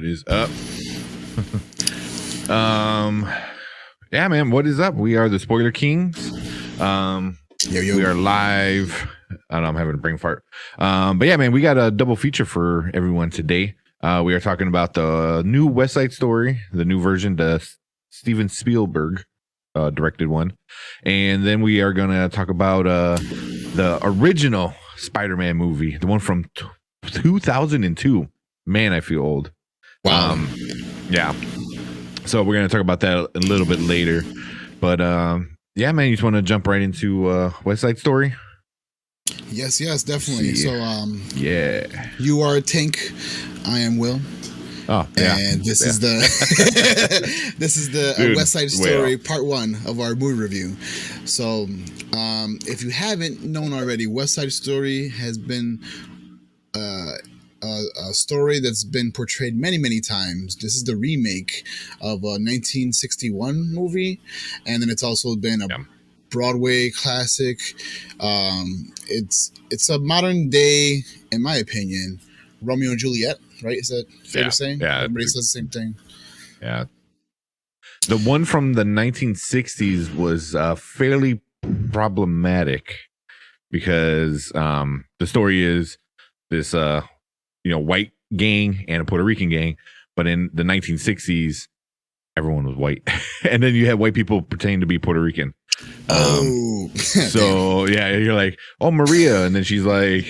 What is up? Yeah, man, what is up? We are the Spoiler Kings. We are live. I don't know, I'm having a brain fart. But yeah, man, we got a double feature for everyone today. We are talking about the new West Side Story, the new version, the Steven Spielberg directed one. And then we are going to talk about the original Spider-Man movie, the one from 2002. Man, I feel old. Wow. Yeah. So we're going to talk about that a little bit later. But yeah, man, you just want to jump right into West Side Story? Yes, definitely. So yeah. You are Tank, I am Will. Oh, yeah. And this is the this is the Dude, West Side Story part 1 of our movie review. So if you haven't known already, West Side Story has been a story that's been portrayed many times. This is the remake of a 1961 movie, and then it's also been a Broadway classic. It's a modern day, in my opinion, Romeo and Juliet, right? Is that fair to say? Yeah. Everybody says the same thing. Yeah. The one from the 1960s was fairly problematic because the story is this white gang and a Puerto Rican gang, but in the 1960s everyone was white and then you had white people pretending to be Puerto Rican. So yeah, you're like, oh, Maria, and then she's like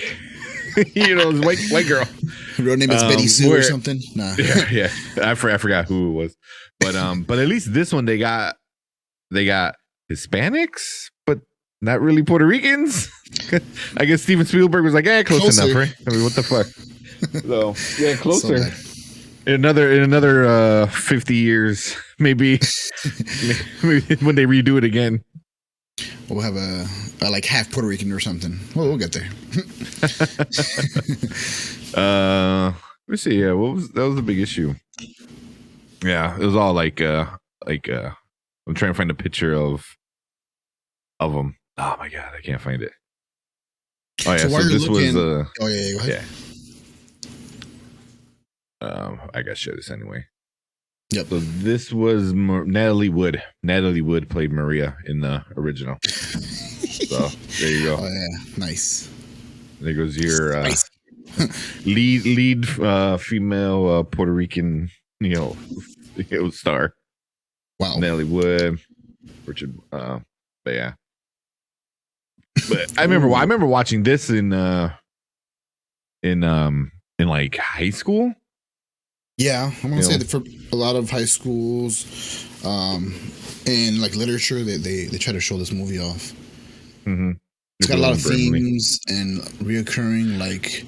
this white girl. Her real name is Betty Sue or something. Nah. Yeah. I forgot who it was, but at least this one they got Hispanics, but not really Puerto Ricans. I guess Steven Spielberg was like, close enough, right? I mean, what the fuck? So yeah, closer. So in another 50 years, maybe when they redo it again, we'll have a like half Puerto Rican or something. Well, we'll get there. Let's see. Yeah, that was the big issue. Yeah, it was all like I'm trying to find a picture of them. Oh my god, I can't find it. Oh yeah, so this was go ahead. Yeah. I gotta show this anyway. Yep. So this was Natalie Wood. Natalie Wood played Maria in the original. So there you go. Oh yeah, nice. There goes your lead female Puerto Rican, star. Wow. Natalie Wood, Richard. But yeah. But I remember watching this in like high school. Yeah, I'm gonna say that for a lot of high schools, in like literature, they try to show this movie off. Mm-hmm. It's got a lot of themes and reoccurring, like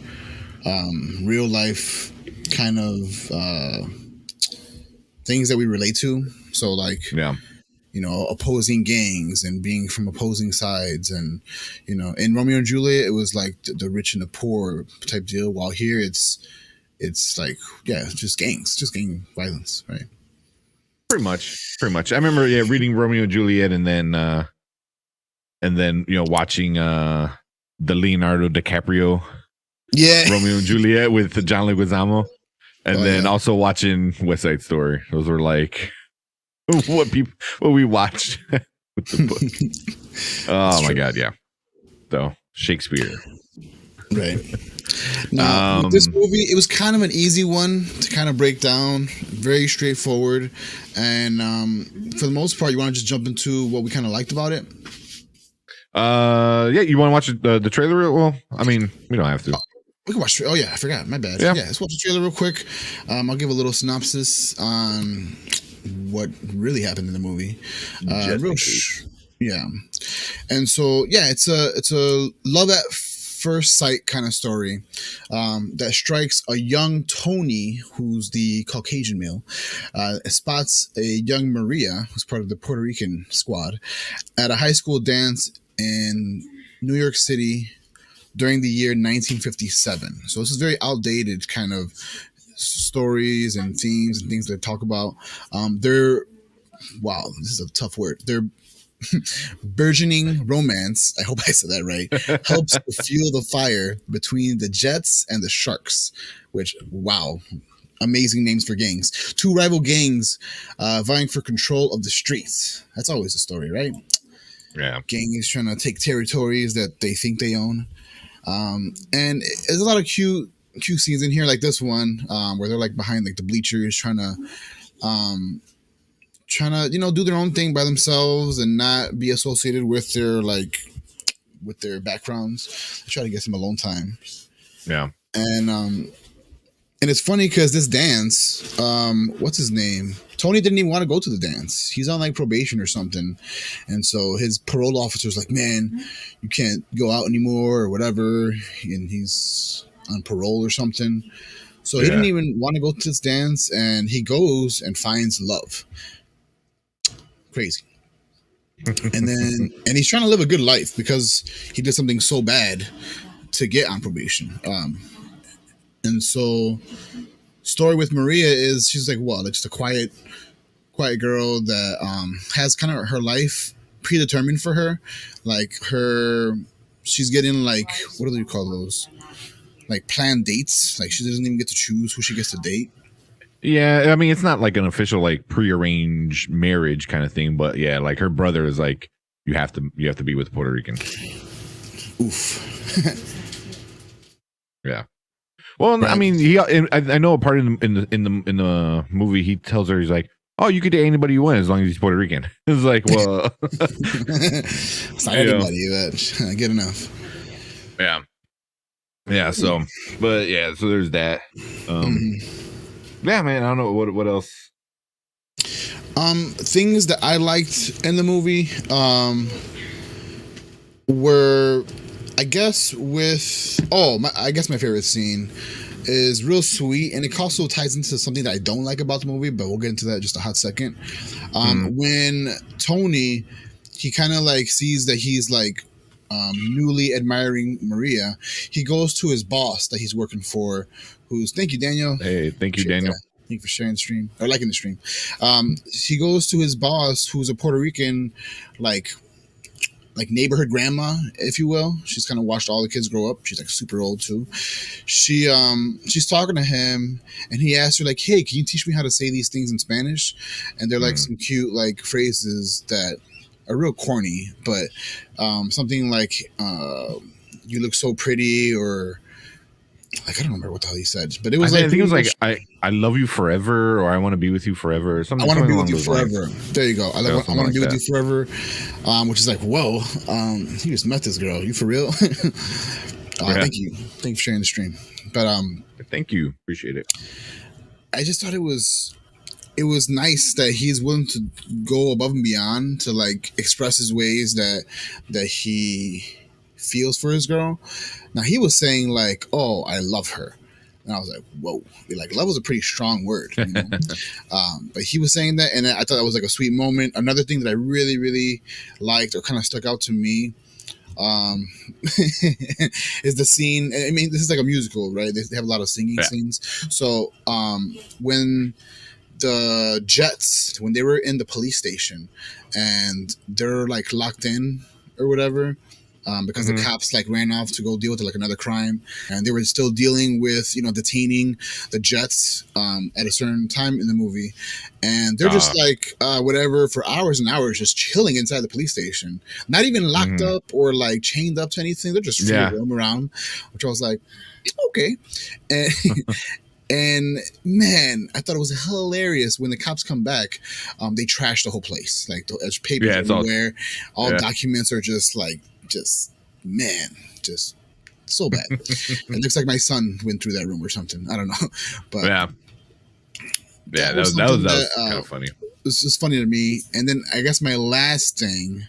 real life kind of things that we relate to. So like, opposing gangs and being from opposing sides, and in Romeo and Juliet, it was like the rich and the poor type deal. While here, it's like, just gangs, just gang violence, right? Pretty much. I remember, reading Romeo and Juliet, and then watching the Leonardo DiCaprio, Romeo and Juliet with John Leguizamo, and then also watching West Side Story. Those were like what we watched with the book. Oh my god, yeah. So Shakespeare, right? Now, with this movie, it was kind of an easy one to kind of break down, very straightforward, and for the most part, you want to just jump into what we kind of liked about it. You want to watch the trailer? Well, I mean, we don't have to. We can watch. Oh yeah, I forgot. My bad. Yeah, let's watch the trailer real quick. I'll give a little synopsis on what really happened in the movie. And so it's a love at first sight kind of story that strikes a young Tony, who's the Caucasian male, spots a young Maria, who's part of the Puerto Rican squad, at a high school dance in New York City during the year 1957. So this is very outdated kind of stories and themes and things they talk about. This is a tough word. They're burgeoning romance, I hope I said that right, helps to fuel the fire between the Jets and the Sharks, which, wow, amazing names for gangs. Two rival gangs vying for control of the streets. That's always a story, right? Yeah. Gangs trying to take territories that they think they own. And there's a lot of cute scenes in here, like this one, where they're like behind like the bleachers trying to do their own thing by themselves and not be associated with their backgrounds. They try to get some alone time. Yeah. And it's funny because this dance, what's his name? Tony didn't even want to go to the dance. He's on like probation or something. And so his parole officer's like, man, you can't go out anymore or whatever. And he's on parole or something. So he didn't even want to go to this dance. And he goes and finds love. Crazy. And he's trying to live a good life because he did something so bad to get on probation. And so, story with Maria is she's like what? Like just a quiet girl that has kind of her life predetermined for her. Like she's getting like, what do you call those? Like planned dates. Like she doesn't even get to choose who she gets to date. Yeah, I mean it's not like an official like prearranged marriage kind of thing, but yeah, like her brother is like you have to be with Puerto Rican. Oof. Yeah. Well, right. I mean, I know a part in the movie he tells her he's like, oh, you could date anybody you want as long as he's Puerto Rican. It's like, well, it's not anybody, but I get enough. Yeah. Yeah. So, but yeah, so there's that. Yeah, man. I don't know what else. Things that I liked in the movie were, I guess, I guess my favorite scene is real sweet, and it also ties into something that I don't like about the movie, but we'll get into that in just a hot second. When Tony, he kind of like sees that he's like newly admiring Maria, he goes to his boss that he's working for, thank you, Daniel. Hey, thank you, Daniel. Thank you for sharing the stream or liking the stream. He goes to his boss, who's a Puerto Rican, like neighborhood grandma, if you will. She's kind of watched all the kids grow up. She's like super old too. She's talking to him, and he asks her like, "Hey, can you teach me how to say these things in Spanish?" And they're like some cute like phrases that are real corny, but something like "you look so pretty," or like I don't remember what the hell he said, but it was I think it was like I love you forever, or I want to be with you forever, or something. I want to be with you forever. There you go. I want to be with you forever, which is like, whoa, you just met this girl. You for real? Thank you for sharing the stream. But thank you, appreciate it. I just thought it was nice that he's willing to go above and beyond to like express his ways that he feels for his girl. Now he was saying like, "Oh, I love her," and I was like, "Whoa!" Like, love was a pretty strong word, you know? But he was saying that, and I thought that was like a sweet moment. Another thing that I really, really liked or kind of stuck out to me is the scene. I mean, this is like a musical, right? They have a lot of singing scenes. So when the Jets, when they were in the police station and they're like locked in or whatever. Because the cops like ran off to go deal with like another crime, and they were still dealing with detaining the Jets at a certain time in the movie, and they're just like whatever for hours and hours, just chilling inside the police station, not even locked up or like chained up to anything. They're just free to roam around, which I was like, okay, and. And man, I thought it was hilarious when the cops come back. They trash the whole place, like there's papers everywhere. All documents are just so bad. It looks like my son went through that room or something. I don't know, but that was kind of funny. This is funny to me. And then I guess my last thing.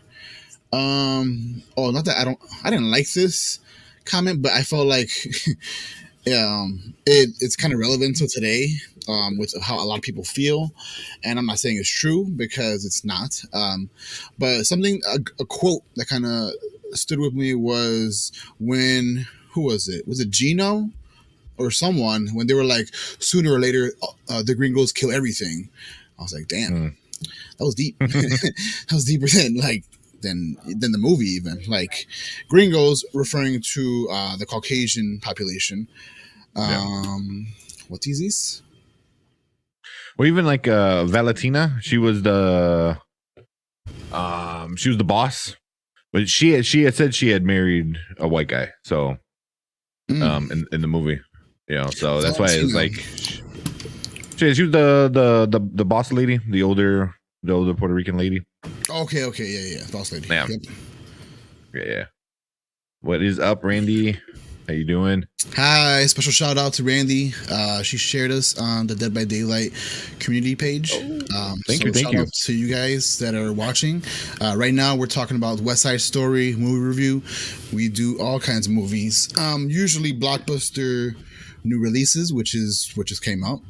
Not that I didn't like this comment, but I felt like. It's kind of relevant to today with how a lot of people feel, and I'm not saying it's true because it's not. But a quote that kind of stood with me was when who was it? Was it Gino or someone when they were like, sooner or later the gringos kill everything. I was like, damn, that was deep. That was deeper than the movie even. Like gringos referring to the Caucasian population. What is this? Or even like Valentina, she was the boss, but she had said she had married a white guy. So in the movie, so that's why it's like she was the boss lady, the older Puerto Rican lady. Okay, yeah, boss lady. Yeah. Yep. Yeah. What is up, Randy? How you doing? Hi, special shout out to Randy. She shared us on the Dead by Daylight community page. Thank you. Shout out to you guys that are watching. Right now, we're talking about West Side Story movie review. We do all kinds of movies, usually blockbuster new releases, which just came out,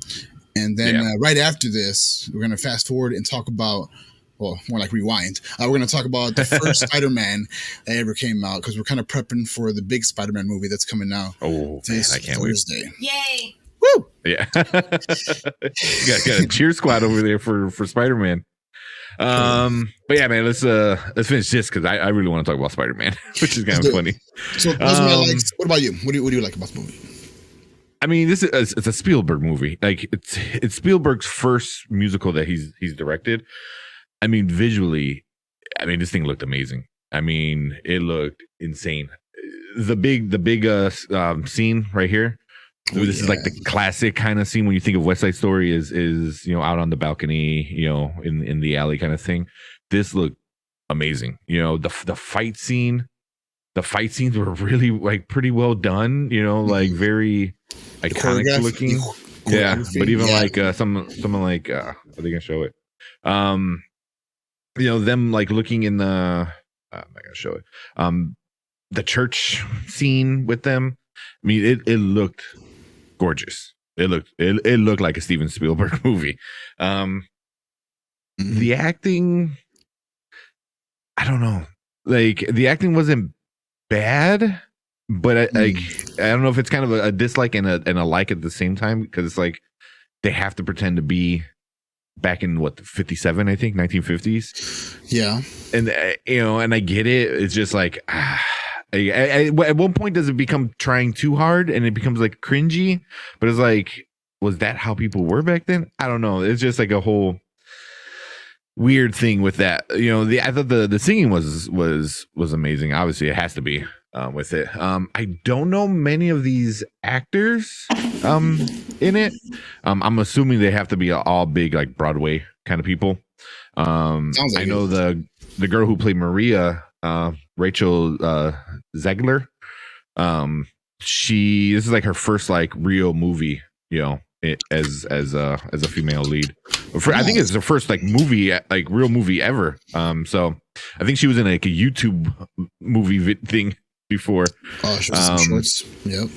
and then right after this, we're gonna fast forward and talk about. Well, more like rewind. We're going to talk about the first Spider-Man that ever came out because we're kind of prepping for the big Spider-Man movie that's coming out. Oh, this man, I can't Thursday. Wait. Yay! Woo! Yeah, got a cheer squad over there for Spider-Man. But yeah, man, let's finish this because I really want to talk about Spider-Man, which is kind of funny. So those are my likes. What about you? What do you like about the movie? I mean, it's a Spielberg movie. Like it's Spielberg's first musical that he's directed. I mean, visually, this thing looked amazing. I mean, it looked insane. The big scene right here. This is like the classic kind of scene when you think of West Side Story is out on the balcony, in the alley kind of thing. This looked amazing. The fight scene. The fight scenes were really like pretty well done. Like very iconic looking. Yeah, but even like someone like are they gonna show it? Them like looking in the I'm not gonna show it. The church scene with them. I mean, it looked gorgeous. It looked like a Steven Spielberg movie. The acting, I don't know. Like the acting wasn't bad, but I don't know if it's kind of a dislike and a like at the same time because it's like they have to pretend to be back in 57, I think 1950s. Yeah. And and I get it. It's just like at one point does it become trying too hard and it becomes like cringy, but it's like, was that how people were back then? I don't know. It's just like a whole weird thing with that. I thought the singing was amazing. Obviously it has to be with it. I don't know many of these actors in it. I'm assuming they have to be all big like Broadway kind of people. I know the girl who played Maria, Rachel Zegler. This is like her first like real movie, as a female lead. I think it's her first like movie, like real movie ever. So I think she was in like a YouTube movie thing before. Oh, she was some shorts. Yep.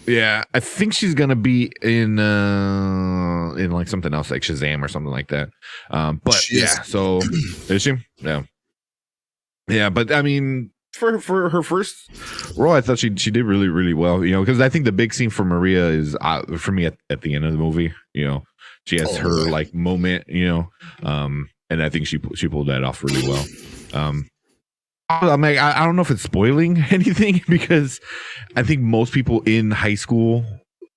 Yeah, I think she's gonna be in like something else like Shazam or something like that. But so is she? Yeah. But I mean, for her first role, I thought she did really really well. Because I think the big scene for Maria is for me at the end of the movie. She has her like moment. And I think she pulled that off really well. I'm like, I don't know if it's spoiling anything because I think most people in high school,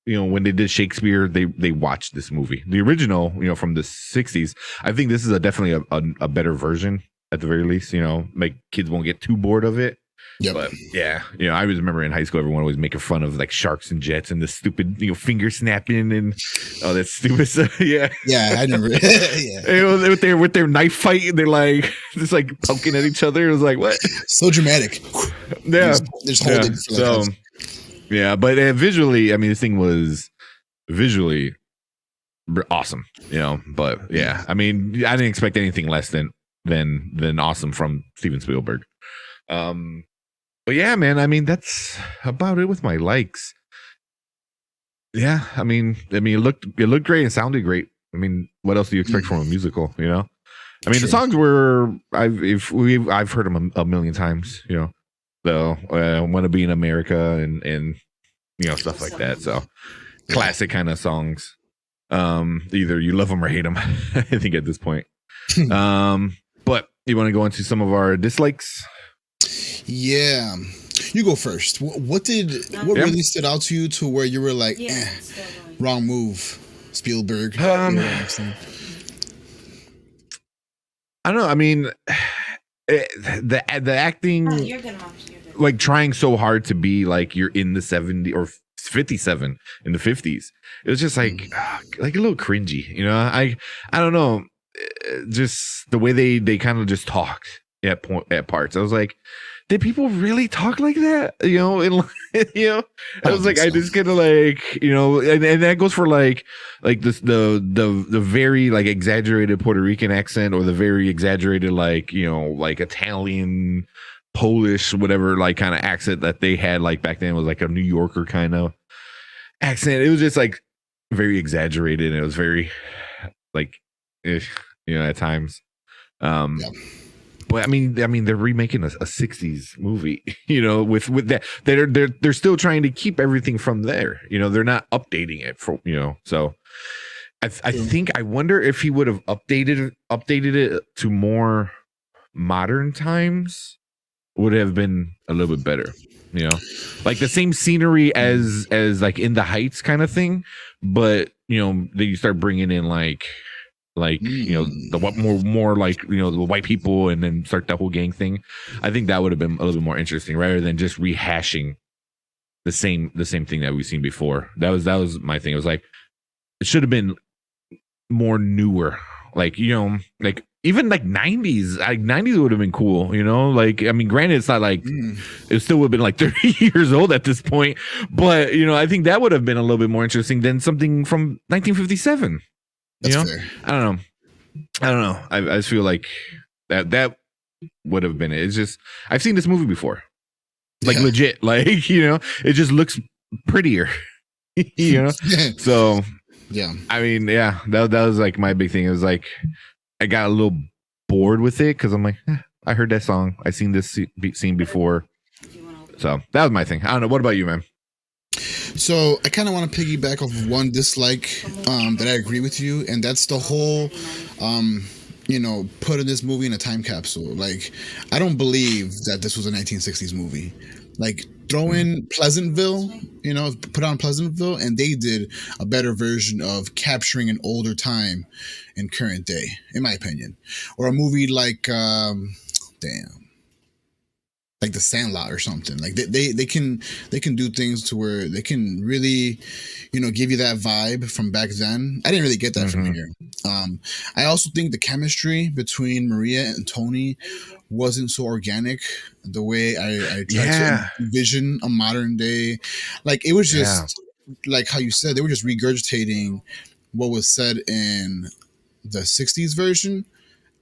when they did Shakespeare, they watched this movie, the original, from the 60s. I think this is definitely a better version at the very least. Like kids won't get too bored of it. Yep. But yeah, I always remember in high school, everyone always making fun of like sharks and jets and the stupid, finger snapping and all that stupid stuff. Yeah. Yeah, I remember. Yeah. With their knife fight, they're like just like poking at each other. It was like, what? So dramatic. Yeah. There's holding. So, yeah, but visually, I mean, this thing was visually awesome, but yeah, I mean, I didn't expect anything less than awesome from Steven Spielberg. But yeah, man, I mean, that's about it with my likes. Yeah, I mean, it looked great and sounded great. I mean, what else do you expect from a musical? I mean, the songs were I've heard them a million times. So "Want to Be in America" and stuff like that. So classic kind of songs. Either you love them or hate them. I think at this point. But you want to go into some of our dislikes? Yeah, you go first. What really stood out to you to where you were like, wrong move, Spielberg. I don't know. I mean, the acting, like trying so hard to be like you're in the 70s or 57 in the 50s. It was just like a little cringy, you know. I don't know, just the way they kind of just talked at parts. I was like, did people really talk like that? You know, I was like, I just kind of like, you know, and that goes for like this the very like exaggerated Puerto Rican accent or the very exaggerated like, you know, like Italian, Polish, whatever like kind of accent that they had like back then. It was like a New Yorker kind of accent. It was just like very exaggerated, and it was very like, you know, at times. But I mean, they're remaking a 60s movie, you know, with that. They're still trying to keep everything from there. You know, they're not updating it for, you know. So I think I wonder if he would have updated it to more modern times, would have been a little bit better. You know, like the same scenery as like In the Heights kind of thing, but you know, then you start bringing in like you know, the more like, you know, the white people, and then start that whole gang thing. I think that would have been a little bit more interesting rather than just rehashing the same thing that we've seen before. That was my thing. It was like, it should have been more newer, like, you know, like even like 90s, like 90s would have been cool, you know. Like, I mean, granted, it's not like it still would have been like 30 years old at this point, but you know, I think that would have been a little bit more interesting than something from 1957. That's you know, fair. I don't know. I just feel like that would have been it. It's just, I've seen this movie before, like legit, like, you know, it just looks prettier, you know. So yeah, I mean, yeah, that was like my big thing. It was like I got a little bored with it because I'm like, I heard that song, I seen this scene before, so that was my thing. I don't know. What about you, man? So I kind of want to piggyback off of one dislike that I agree with you, and that's the whole, you know, putting this movie in a time capsule. Like, I don't believe that this was a 1960s movie. Like, throw in Pleasantville, you know, put on Pleasantville, and they did a better version of capturing an older time in current day, in my opinion. Or a movie like, like The Sandlot or something. Like they can do things to where they can really, you know, give you that vibe from back then. I didn't really get that from here. I also think the chemistry between Maria and Tony wasn't so organic the way I tried to envision a modern day. Like, it was just like how you said, they were just regurgitating what was said in the 60s version.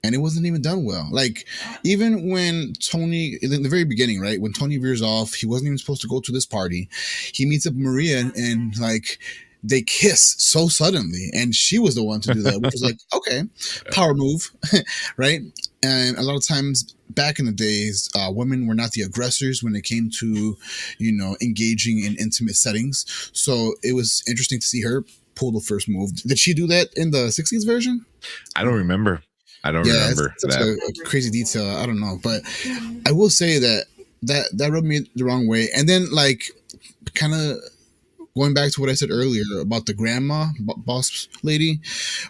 And it wasn't even done well. Like, even when Tony, in the very beginning, right, when Tony veers off, he wasn't even supposed to go to this party. He meets up with Maria, and like, they kiss so suddenly, and she was the one to do that, which was like, okay, power move, right? And a lot of times back in the days, women were not the aggressors when it came to, you know, engaging in intimate settings. So it was interesting to see her pull the first move. Did she do that in the 60s version? I don't remember. Remember it's such a crazy detail. I don't know, but I will say that rubbed me the wrong way. And then, like, kind of going back to what I said earlier about the grandma boss lady,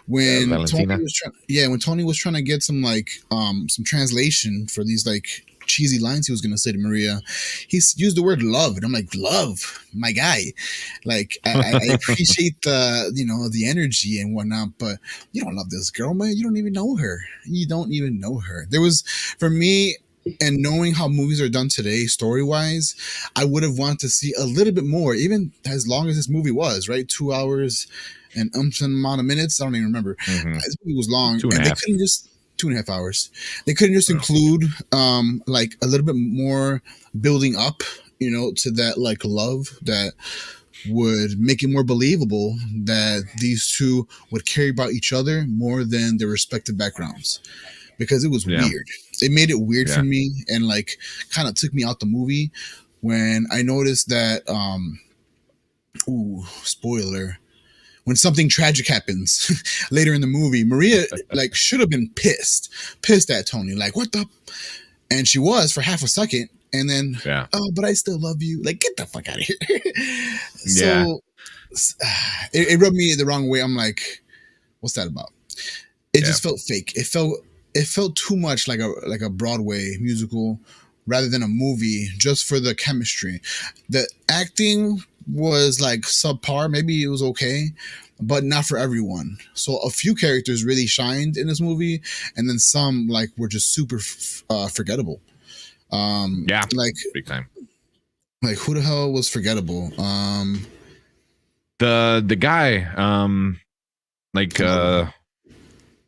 when Tony was trying to get some like some translation for these like cheesy lines he was going to say to Maria, he used the word love, and I'm like, love, my guy. Like, I appreciate the, you know, the energy and whatnot, but you don't love this girl, man. You don't even know her. There was, for me, and knowing how movies are done today, story-wise, I would have wanted to see a little bit more, even as long as this movie was, right? 2 hours and some amount of minutes. I don't even remember. This movie was long. Two and a half. They couldn't just 2.5 hours. They couldn't just include like a little bit more building up, you know, to that like love that would make it more believable that these two would care about each other more than their respective backgrounds. Because it was weird. It made it weird for me, and like kind of took me out the movie when I noticed that spoiler, when something tragic happens later in the movie, Maria like should have been pissed at Tony, like, what the, and she was for half a second, and then but I still love you, like, get the fuck out of here. So it rubbed me the wrong way. I'm like, what's that about? It Yeah. just felt fake. It felt too much like a Broadway musical rather than a movie, just for the chemistry. The acting was like subpar. Maybe it was okay, but not for everyone. So a few characters really shined in this movie, and then some like were just super forgettable. Yeah, Like big time. who the hell was forgettable? The guy, like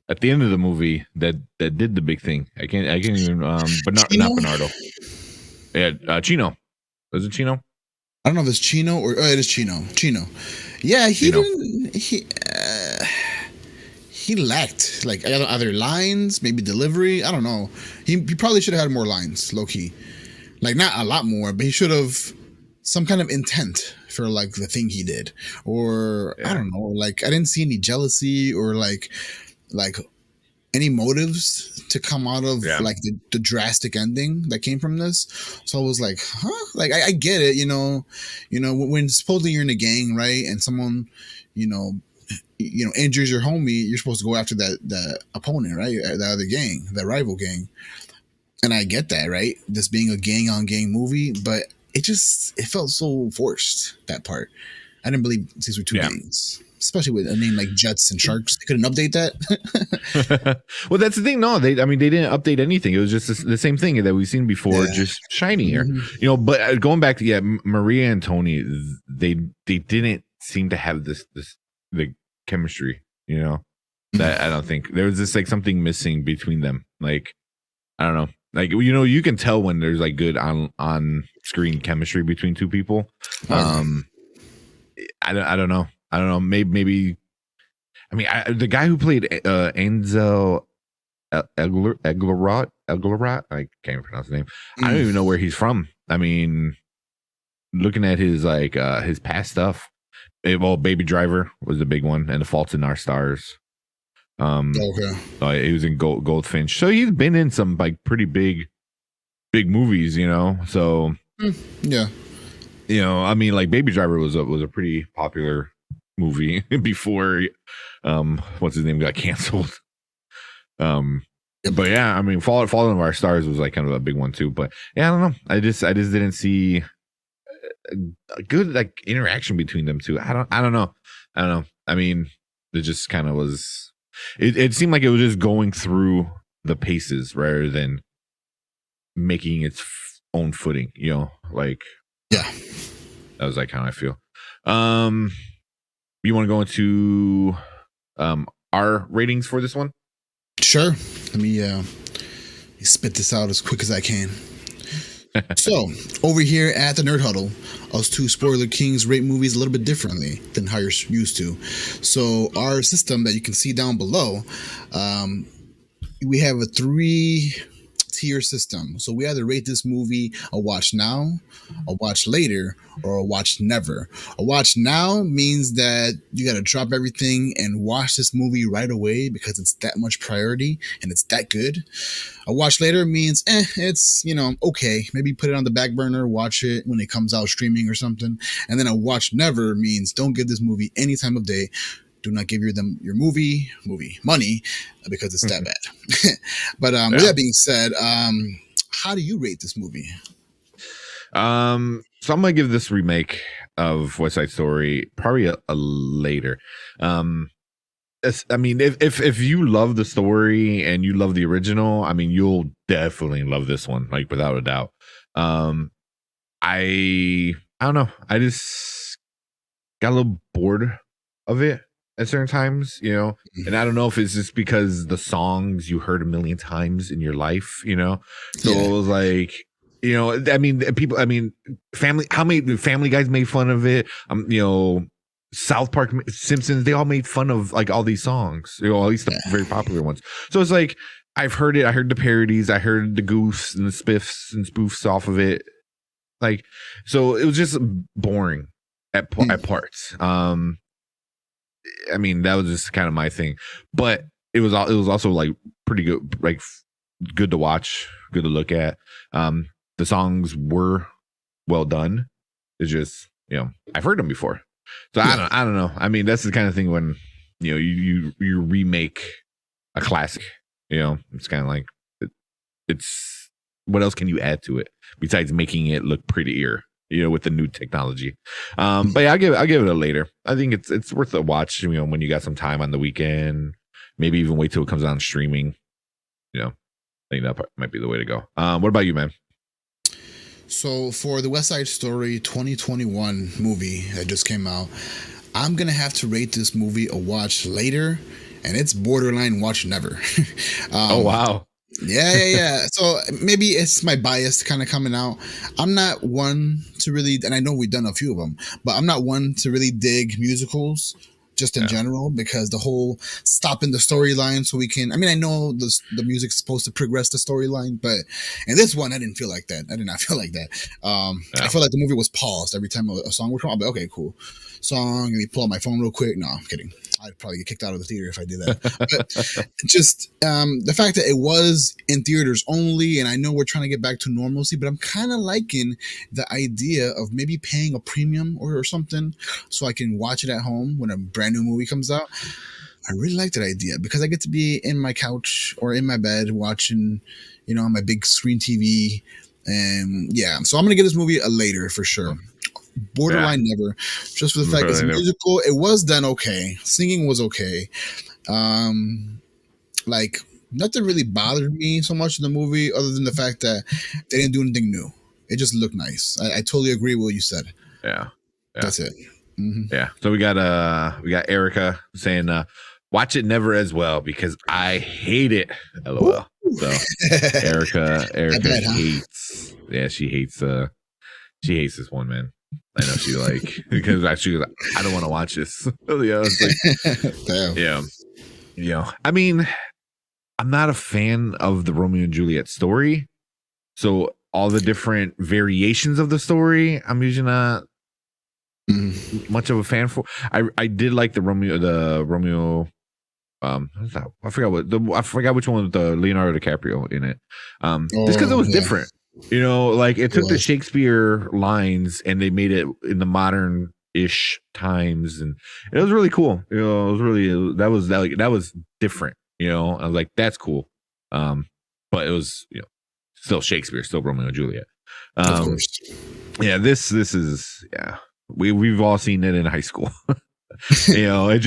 at the end of the movie that did the big thing. I can't even but not Bernardo. Yeah, Chino. Was it Chino? I don't know if it's Chino or it is Chino. Chino. Yeah, he Chino. didn't. He lacked like either lines, maybe delivery. I don't know. He probably should have had more lines, low key. Like not a lot more, but he should have some kind of intent for like the thing he did, or I don't know. Like I didn't see any jealousy or like any motives to come out of like the drastic ending that came from this. So I was like, huh? Like I get it, when supposedly you're in a gang, right? And someone, injures your homie, you're supposed to go after that opponent, right? The other gang, the rival gang. And I get that, right? This being a gang on gang movie, but it felt so forced, that part. I didn't believe these were two gangs. Especially with a name like Jets and Sharks. They couldn't update that. Well, that's the thing. No, they didn't update anything. It was just the same thing that we've seen before, just shinier. Mm-hmm. But going back to Maria and Tony, they didn't seem to have the chemistry. That I don't think there was just like something missing between them. Like I don't know. Like you can tell when there's like good on screen chemistry between two people. I don't know. I don't know. Maybe. I mean, the guy who played Ansel Elgort. I can't even pronounce his name. I don't even know where he's from. I mean, looking at his his past stuff, Baby Driver was the big one, and The Fault in Our Stars. He was in Goldfinch, so he's been in some like pretty big movies. So yeah. I mean, like Baby Driver was a pretty popular movie before what's his name got canceled. But yeah, I mean, Fault in Our Stars was like kind of a big one too. But yeah, I don't know. I just didn't see a good like interaction between them two. I don't know. I mean, it just kind of was. It seemed like it was just going through the paces rather than making its own footing. Like yeah. That was like how I feel. You want to go into our ratings for this one? Sure. Let me spit this out as quick as I can. So, over here at the Nerd Huddle, us two spoiler kings rate movies a little bit differently than how you're used to. So, our system that you can see down below, we have a 3-tier system. So we either rate this movie a watch now, a watch later, or a watch never. A watch now means that you got to drop everything and watch this movie right away because it's that much priority and it's that good. A watch later means it's okay, maybe put it on the back burner, watch it when it comes out streaming or something. And then a watch never means don't give this movie any time of day. Do not give your movie money because it's that bad. But with that being said, how do you rate this movie? So I'm gonna give this remake of West Side Story probably a later. I mean, if you love the story and you love the original, I mean, you'll definitely love this one, like without a doubt. I don't know. I just got a little bored of it at certain times, and I don't know if it's just because the songs you heard a million times in your life, so it was like, I mean, how many Family Guys made fun of it, South Park, Simpsons, they all made fun of like all these songs, at least the very popular ones. So it's like, I've heard it, I heard the parodies, I heard the goofs and the spiffs and spoofs off of it, like, so it was just boring at parts. I mean, that was just kind of my thing, but it was also like pretty good, like good to watch, good to look at. The songs were well done. It's just, I've heard them before. So I don't know. I mean, that's the kind of thing when you remake a classic. It's kind of like it's what else can you add to it besides making it look prettier? With the new technology. But yeah, I'll give it a later. I think it's worth a watch. When you got some time on the weekend, maybe even wait till it comes out streaming. I think that might be the way to go. What about you, man? So for the West Side Story 2021 movie that just came out, I'm gonna have to rate this movie a watch later, and it's borderline watch never. Oh wow. Yeah. So maybe it's my bias kind of coming out. I'm not one to really, and I know we've done a few of them, but I'm not one to really dig musicals just in general, because the whole stopping the storyline so we can, I know the music's supposed to progress the storyline, but in this one, I didn't feel like that. I did not feel like that. I felt like the movie was paused every time a song would come. I'll be okay, cool. Song, and me pull out my phone real quick. No, I'm kidding. I'd probably get kicked out of the theater if I did that. But just the fact that it was in theaters only, and I know we're trying to get back to normalcy, but I'm kind of liking the idea of maybe paying a premium or something so I can watch it at home when a brand new movie comes out. I really like that idea because I get to be in my couch or in my bed watching, on my big screen TV. And yeah, so I'm going to give this movie a later for sure. Borderline never, just for the fact it's musical. It was done okay. Singing was okay. Like nothing really bothered me so much in the movie other than the fact that they didn't do anything new. It just looked nice. I totally agree with what you said. Yeah. That's it. Mm-hmm. Yeah. So we got Erica saying watch it never as well because I hate it. LOL. So Erica hates. Yeah, she hates this one, man. I know she because she was like, I don't want to watch this. Yeah. I mean, I'm not a fan of the Romeo and Juliet story. So all the different variations of the story, I'm usually not much of a fan for. I did like the Romeo. I forgot which one with the Leonardo DiCaprio in it. Just because it was different. It took the Shakespeare lines and they made it in the modern-ish times, and it was really cool. It was really that was different. I was like, that's cool. But it was still Shakespeare, still Romeo and Juliet. Of course. Yeah, this is we've all seen it in high school. Here's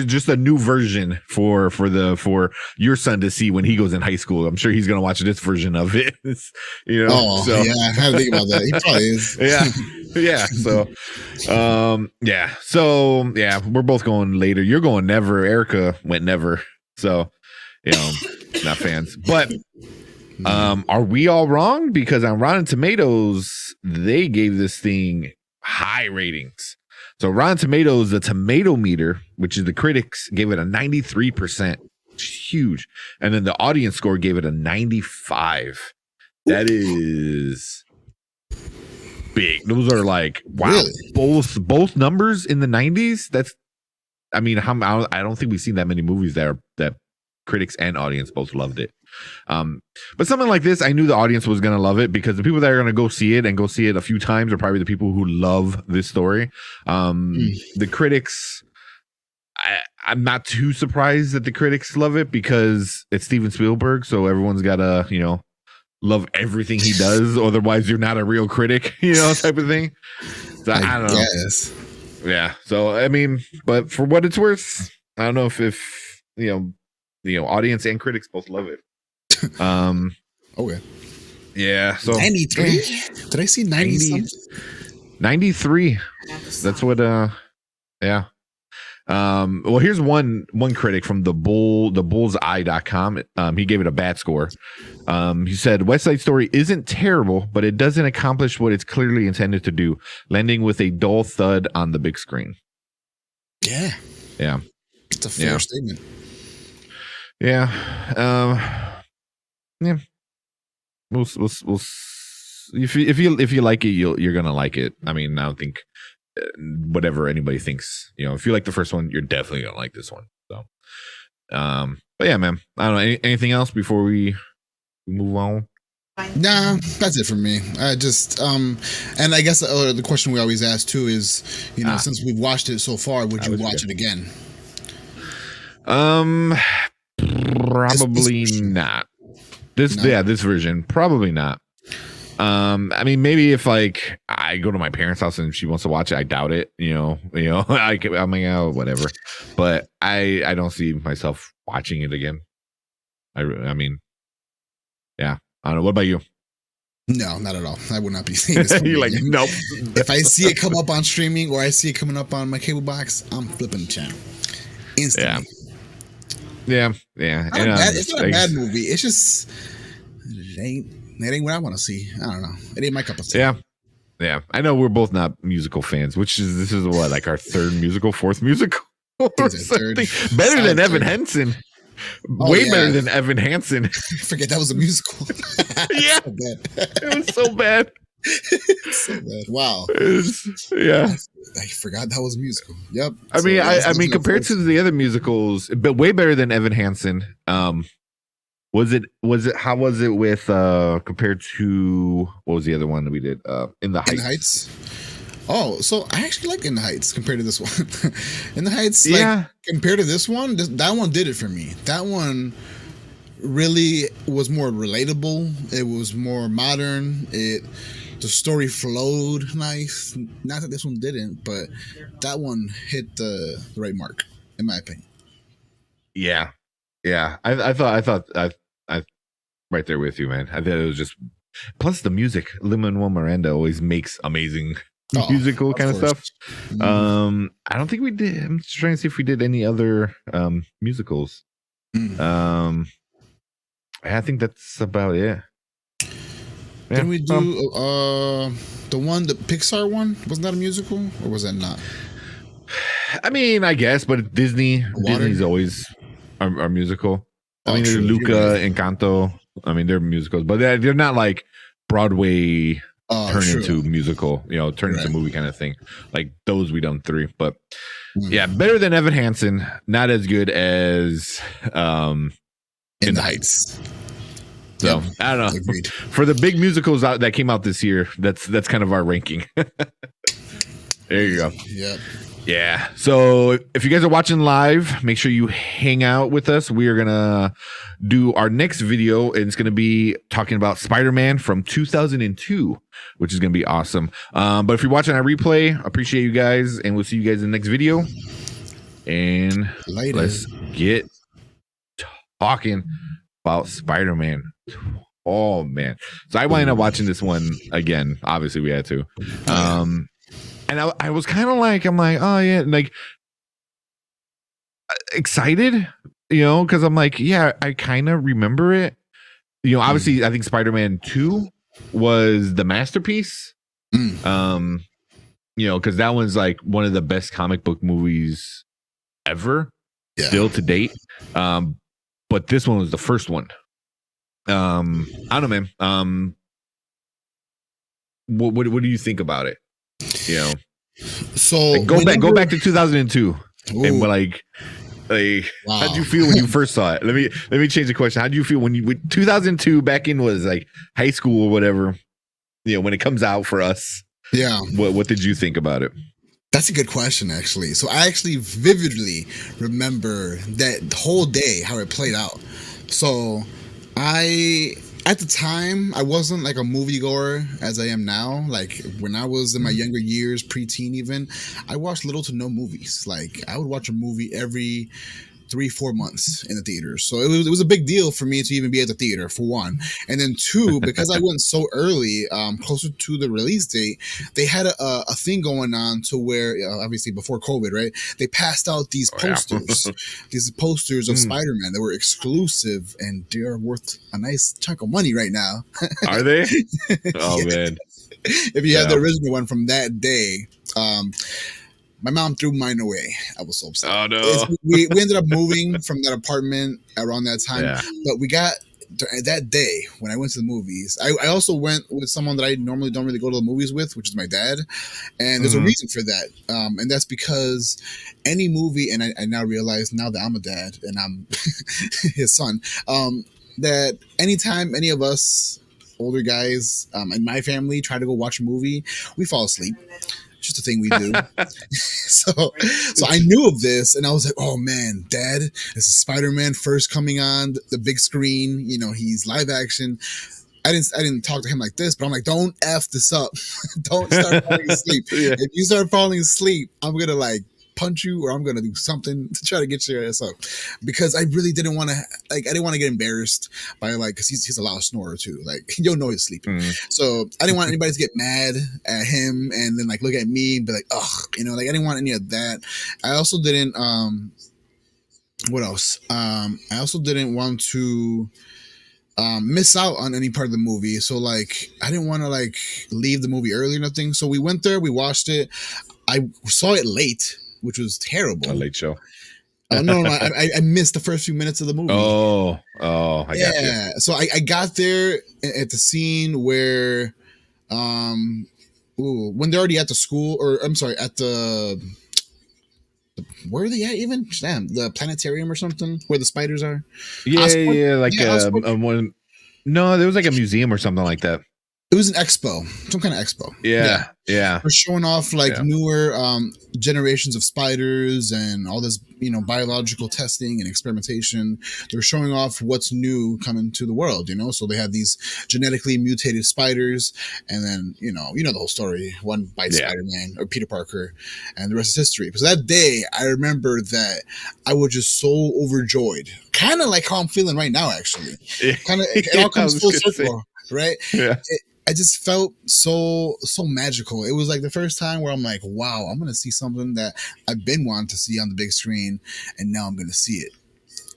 just a new version for your son to see when he goes in high school. I'm sure he's gonna watch this version of it. Yeah, I had to think about that. He probably is. yeah. So we're both going later. You're going never. Erica went never. So not fans. But are we all wrong? Because on Rotten Tomatoes, they gave this thing high ratings. So Rotten Tomatoes, the tomato meter, which is the critics, gave it a 93%. Huge. And then the audience score gave it a 95. That is big. Those are like, wow, really? Both numbers in the 90s. That's, I don't think we've seen that many movies that critics and audience both loved it. But something like this, I knew the audience was going to love it because the people that are going to go see it a few times are probably the people who love this story. The critics, I'm not too surprised that the critics love it because it's Steven Spielberg. So everyone's got to, love everything he does. Otherwise you're not a real critic, type of thing. So I don't know. Yes. Yeah. So, but for what it's worth, I don't know if audience and critics both love it. Okay. Yeah. So 93. Did I see 90? 93. That's what. Yeah. Well, here's one critic from the bullseye.com. He gave it a bad score. He said West Side Story isn't terrible, but it doesn't accomplish what it's clearly intended to do, landing with a dull thud on the big screen. Yeah. It's a fair statement. Yeah. Yeah. We'll if you like it, you're gonna like it. I don't think whatever anybody thinks. If you like the first one, you're definitely gonna like this one. So, but yeah, man. I don't know anything else before we move on. Nah, that's it for me. I just and I guess the question we always ask too is, since we've watched it so far, would you watch it again? Um, This probably version. not. No. This version probably not. I mean, maybe if like I go to my parents' house and she wants to watch it, I doubt it. I'm like, oh, whatever. But I don't see myself watching it again. I mean, yeah, I don't know. What about you? No, not at all. I would not be seeing this. You're like, nope. If I see it come up on streaming or I see it coming up on my cable box, I'm flipping the channel instantly. Yeah. It's not a bad movie. It's just it ain't what I want to see. I don't know. It ain't my cup of tea. Yeah. I know we're both not musical fans, this is what, like our fourth musical or something. Better than Evan Hansen. Way better than Evan Hansen. Forget that was a musical. Yeah. It was so bad. So bad. Wow. Yeah. I forgot that was a musical. Yep. I mean, compared to the other musicals, but way better than Evan Hansen. Was it how was it with compared to what was the other one that we did? In the Heights. Oh, so I actually like In the Heights compared to this one. In the Heights, compared to this one, that one did it for me. That one really was more relatable. It was more modern. The story flowed nice. Not that this one didn't, but that one hit the right mark, in my opinion. Yeah. I thought I right there with you, man. I thought it was just plus the music. Lin-Manuel Miranda always makes amazing musical kind of stuff. I don't think we did. I'm just trying to see if we did any other musicals. I think that's about it. Didn't we do the Pixar one? Wasn't that a musical, or was that not? I mean, I guess, but Disney's always our musical. I mean, there's Luca, Encanto. I mean, they're musicals, but they're not like Broadway turn into musical, turn into movie kind of thing. Like those we done 3, but yeah, better than Evan Hansen. Not as good as In the Heights. So I don't know. Agreed. For the big musicals that came out this year, that's kind of our ranking. There you go. Yep. Yeah. So if you guys are watching live, make sure you hang out with us. We are going to do our next video, and it's going to be talking about Spider-Man from 2002, which is going to be awesome. But if you're watching our replay, appreciate you guys, and we'll see you guys in the next video. And later. Let's get talking about Spider-Man. Oh, man. So I wound up watching this one again. Obviously, we had to. And I was kind of like, I'm like, oh yeah, like excited, because I'm like, yeah, I kind of remember it. Obviously, I think Spider-Man 2 was the masterpiece. Because that one's like one of the best comic book movies ever, still to date. But this one was the first one. I don't know, man. What do you think about it? So like go back to 2002. Ooh. And like wow. How'd you feel when you first saw it? Let me change the question. How do you feel when 2002 back in was like high school or whatever, when it comes out for us? Yeah. What did you think about it? That's a good question, actually. So I actually vividly remember that whole day, how it played out. So at the time, I wasn't like a moviegoer as I am now. Like when I was in my younger years, preteen even, I watched little to no movies. Like I would watch a movie every 3-4 months in the theaters. So it was a big deal for me to even be at the theater, for one. And then 2, because I went so early, closer to the release date, they had a thing going on to where, obviously before COVID, right? They passed out these posters, these posters of Spider-Man that were exclusive, and they are worth a nice chunk of money right now. Are they? Oh, man. If you have the original one from that day, my mom threw mine away. I was so upset. Oh, no. We ended up moving from that apartment around that time. Yeah. But we got that day when I went to the movies. I also went with someone that I normally don't really go to the movies with, which is my dad. And there's a reason for that. And that's because any movie, and I now realize now that I'm a dad and I'm his son, that anytime any of us older guys in my family try to go watch a movie, we fall asleep. Just a thing we do. so I knew of this and I was like, oh man, Dad, this is Spider-Man first coming on the big screen. You know, he's live action. I didn't talk to him like this, but I'm like, don't F this up. Don't start falling asleep. Yeah. If you start falling asleep, I'm gonna like punch you or I'm gonna do something to try to get your ass up. Because I really didn't want to I didn't want to get embarrassed by like, because he's a loud snorer too. Like you'll know he's sleeping. So I didn't want anybody to get mad at him and then like look at me and be like, ugh, you know, like I didn't want any of that. I also didn't what else? I also didn't want to miss out on any part of the movie. So like I didn't want to like leave the movie early or nothing. So we went there, we watched it. I saw it late, which was terrible. A late show. No, I missed the first few minutes of the movie. I got you. So I got there at the scene where when they're already at the school, or I'm sorry, at the where are they at even? Damn, the planetarium or something where the spiders are. Yeah, like one. No, there was like a museum or something like that. It was an expo, some kind of expo. Yeah. They're showing off like newer generations of spiders and all this, you know, biological testing and experimentation. They're showing off what's new coming to the world, you know. So they have these genetically mutated spiders, and then you know the whole story. One bites Spider-Man or Peter Parker, and the rest is history. Because that day, I remember that I was just so overjoyed, kind of like how I'm feeling right now. Actually, kind of it all comes full circle, right? Yeah. I just felt so magical. It was like the first time where I'm like, wow, I'm going to see something that I've been wanting to see on the big screen, and now I'm going to see it.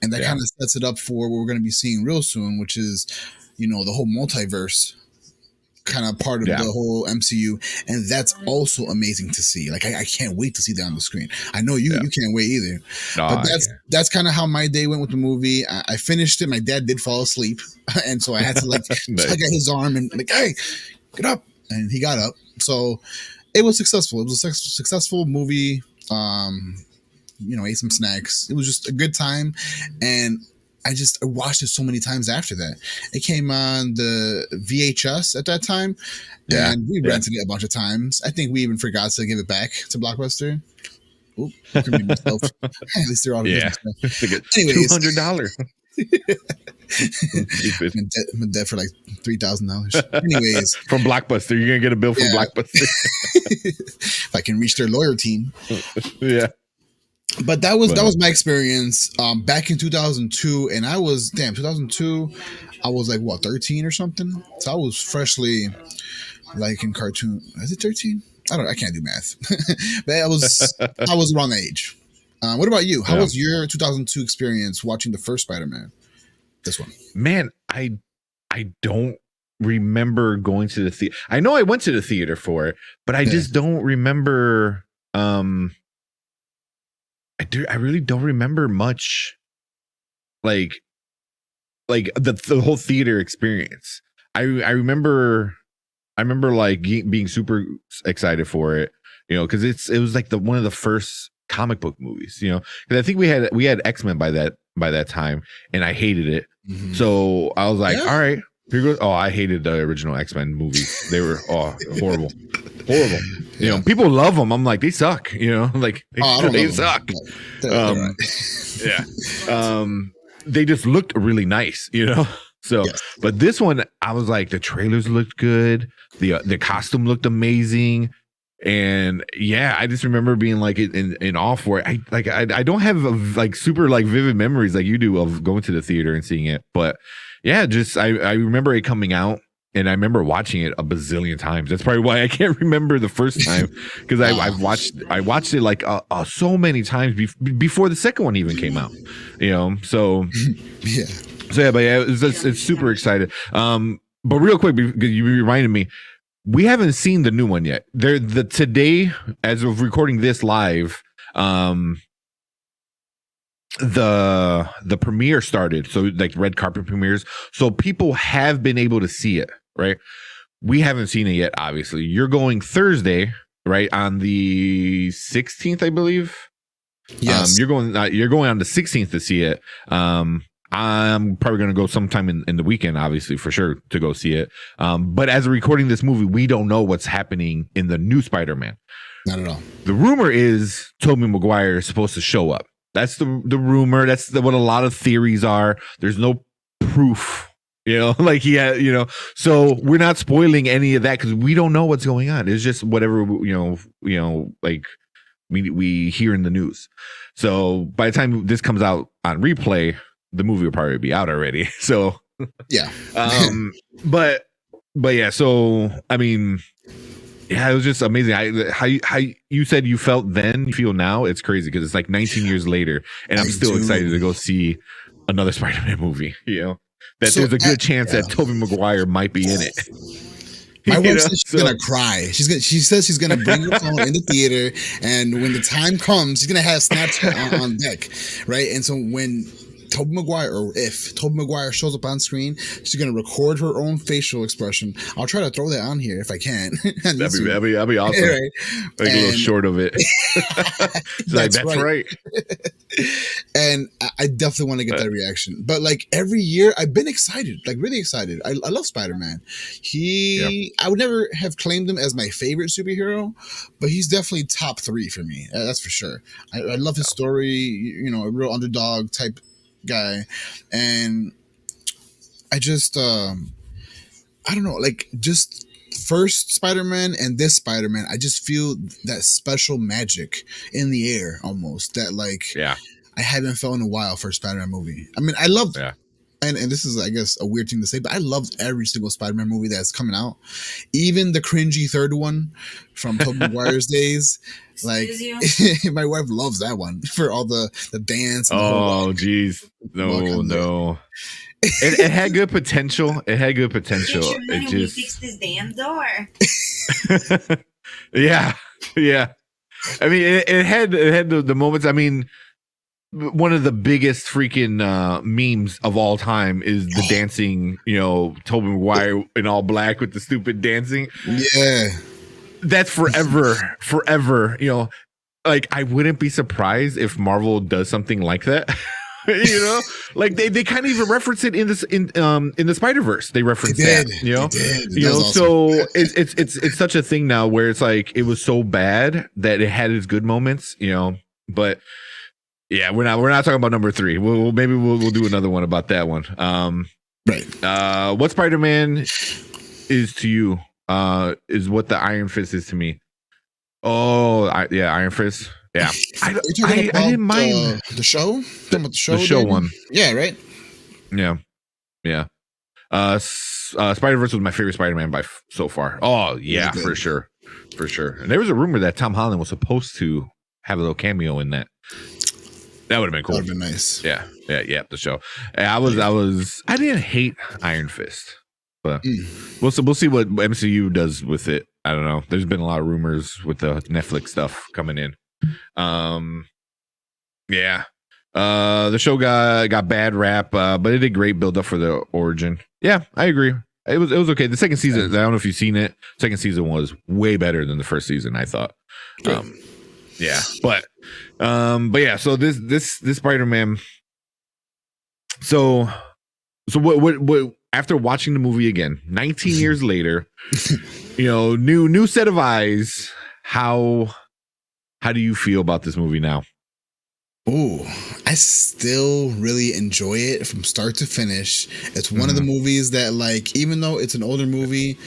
And that kind of sets it up for what we're going to be seeing real soon, which is, you know, the whole multiverse kind of part of the whole MCU. And that's also amazing to see. Like, I can't wait to see that on the screen. I know you can't wait either. No, but that's kind of how my day went with the movie. I finished it. My dad did fall asleep. And so I had to like tug at his arm and like, hey, get up. And he got up. So it was successful. It was a successful movie. You know, ate some snacks. It was just a good time. And I watched it so many times after that. It came on the VHS at that time. And we rented it a bunch of times. I think we even forgot to give it back to Blockbuster. Oop, I can read myself. At least they're all anyways, $200. I'm in debt for like $3,000. Anyways, from Blockbuster, you're gonna get a bill from Blockbuster if I can reach their lawyer team. Yeah. But that was my experience back in 2002, and I was 2002. I was like 13 or something, so I was freshly like in cartoon. Is it 13? I can't do math, but I was around that age. What about you? How was your 2002 experience watching the first Spider-Man? This one, man, I don't remember going to the theater. I know I went to the theater for it, but I just don't remember. I really don't remember much, like the whole theater experience. I remember like being super excited for it, you know, because it was like one of the first comic book movies, you know, because I think we had X-Men by that time, and I hated it. Mm-hmm. So I was like, all right, here goes. Oh, I hated the original X-Men movies. They were horrible. You know, people love them. I'm like, they suck. You know, like they suck. They just looked really nice. You know. So, but this one, I was like, the trailers looked good. The costume looked amazing. And I just remember being like in awe for it. I don't have like super like vivid memories like you do of going to the theater and seeing it, but I remember it coming out, and I remember watching it a bazillion times. That's probably why I can't remember the first time, because I watched it like so many times before the second one even came out. You know, so it's super excited. But real quick, because you reminded me. We haven't seen the new one yet. Today, as of recording this live, the premiere started. So like red carpet premieres. So people have been able to see it, right? We haven't seen it yet, obviously. You're going Thursday, right? On the 16th, I believe. Yes. You're going on the 16th to see it. I'm probably going to go sometime in the weekend, obviously, for sure, to go see it. But as we're recording this movie, we don't know what's happening in the new Spider-Man. Not at all. The rumor is Tobey Maguire is supposed to show up. That's the rumor. That's what a lot of theories are. There's no proof, like he had, so we're not spoiling any of that because we don't know what's going on. It's just whatever, like we hear in the news. So by the time this comes out on replay, the movie will probably be out already. So yeah. But yeah, so I mean, yeah, it was just amazing. How you said you felt then, you feel now. It's crazy because it's like 19 years later, and I'm still excited to go see another Spider-Man movie. That there's a good chance that Tobey Maguire might be in it. My wife says she's gonna cry. She says she's gonna bring her phone in the theater, and when the time comes, she's gonna have Snapchat on deck, right? And so when Tobey Maguire, or if Tobey Maguire shows up on screen, she's gonna record her own facial expression. I'll try to throw that on here if I can. that'd be awesome. Right? Like a little short of it. That's right. And I definitely want to get that reaction. But like every year, I've been excited, like really excited. I love Spider-Man. I would never have claimed him as my favorite superhero, but he's definitely top 3 for me. That's for sure. I love his story. A real underdog type guy, and I just I don't know, like just first Spider-Man and this Spider-Man, I just feel that special magic in the air almost that I haven't felt in a while for a Spider-Man movie. I mean, I love and this is, I guess, a weird thing to say, but I loved every single Spider-Man movie that's coming out, even the cringy third one from Tobey Maguire's days. Like, my wife loves that one for all the dance. And geez. No. It had good potential. It just fix this damn door. Yeah. I mean, it had the moments. I mean, one of the biggest freaking memes of all time is the dancing, Tobey Maguire in all black with the stupid dancing. Yeah. That's forever. Like I wouldn't be surprised if Marvel does something like that. Like they kind of even reference it in the Spider-Verse. They reference that. So it's such a thing now where it's like it was so bad that it had its good moments, but yeah, we're not talking about number 3. We'll do another one about that one. Right. What Spider-Man is to you is what the Iron Fist is to me. Iron Fist. Yeah, I didn't mind the show. The show one. Yeah, right. Yeah. Spider-Verse was my favorite Spider-Man by so far. Oh yeah, for sure. And there was a rumor that Tom Holland was supposed to have a little cameo in that. That would have been cool. That would have been nice. Yeah. The show. I didn't hate Iron Fist, but we'll see what MCU does with it. I don't know. There's been a lot of rumors with the Netflix stuff coming in. The show got bad rap, but it did great build up for the origin. Yeah, I agree. It was okay. The second season, I don't know if you've seen it. Second season was way better than the first season, I thought. But yeah, so this Spider-Man. So what after watching the movie again, 19 years later, new set of eyes, how do you feel about this movie now? Oh, I still really enjoy it from start to finish. It's one of the movies that, like, even though it's an older movie,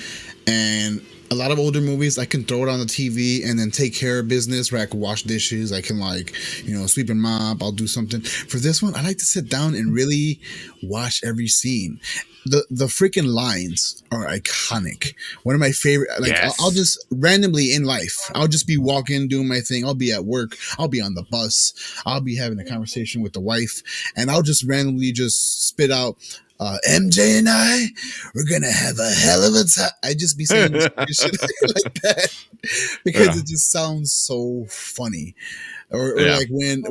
and a lot of older movies, I can throw it on the TV and then take care of business where I can wash dishes. I can, like, sweep and mop. I'll do something. For this one, I like to sit down and really watch every scene. The freaking lines are iconic. One of my favorite, like, yes. I'll just randomly in life, I'll just be walking, doing my thing. I'll be at work. I'll be on the bus. I'll be having a conversation with the wife, and I'll just randomly just spit out, MJ and I, we're going to have a hell of a time. I just be saying shit like that because it just sounds so funny. Or like when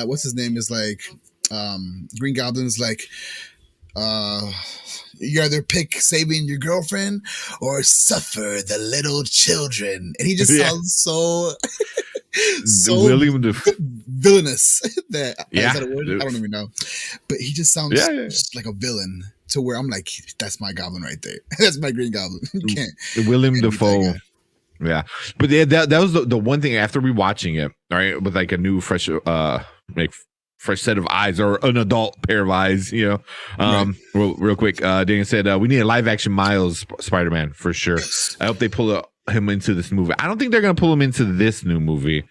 what's his name is like, Green Goblin's like, you either pick saving your girlfriend or suffer the little children. And he just sounds so villainous. That Yeah. is that a word? I don't even know. But he just sounds just like a villain to where I'm like, that's my goblin right there. That's my Green Goblin. You can't. William Dafoe. Yeah, but that was the one thing after rewatching it, right, with like a new fresh fresh set of eyes or an adult pair of eyes, you know. Real quick, Daniel said we need a live action Miles Spider-Man for sure. Yes. I hope they pull him into this movie. I don't think they're gonna pull him into this new movie.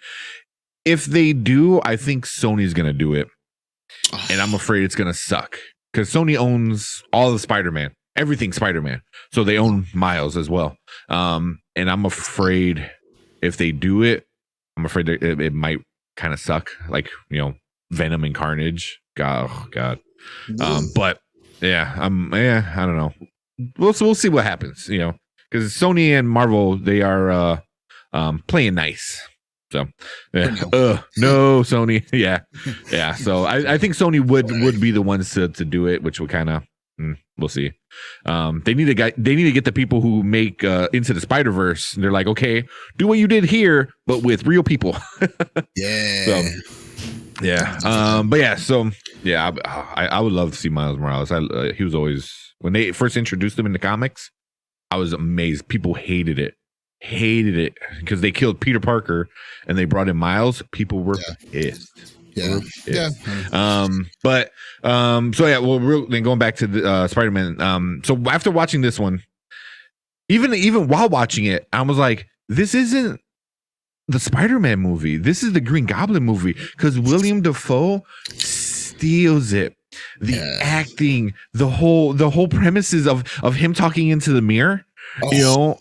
If they do, I think Sony's gonna do it, and I'm afraid it's gonna suck because Sony owns all of Spider-Man, everything Spider-Man, so they own Miles as well. And I'm afraid if they do it, I'm afraid that it might kind of suck, like, you know, Venom and Carnage. God, oh God. But yeah, I don't know. We'll see what happens, you know, because Sony and Marvel, they are playing nice. So no, Sony. Yeah. So I think Sony would be the ones to do it, which would kind of we'll see. They need to get the people who make Into the Spider-Verse. They're like, okay, do what you did here, but with real people. Yeah. So, yeah. But yeah. So yeah, I would love to see Miles Morales. He was always, when they first introduced him in the comics, I was amazed. People hated it because they killed Peter Parker and they brought in Miles. People were pissed. Yeah. But so yeah, well, then going back to the Spider-Man. So after watching this one, even while watching it, I was like, this isn't the Spider-Man movie. This is the Green Goblin movie, because William Dafoe steals it. The acting, the whole premises of him talking into the mirror, you know,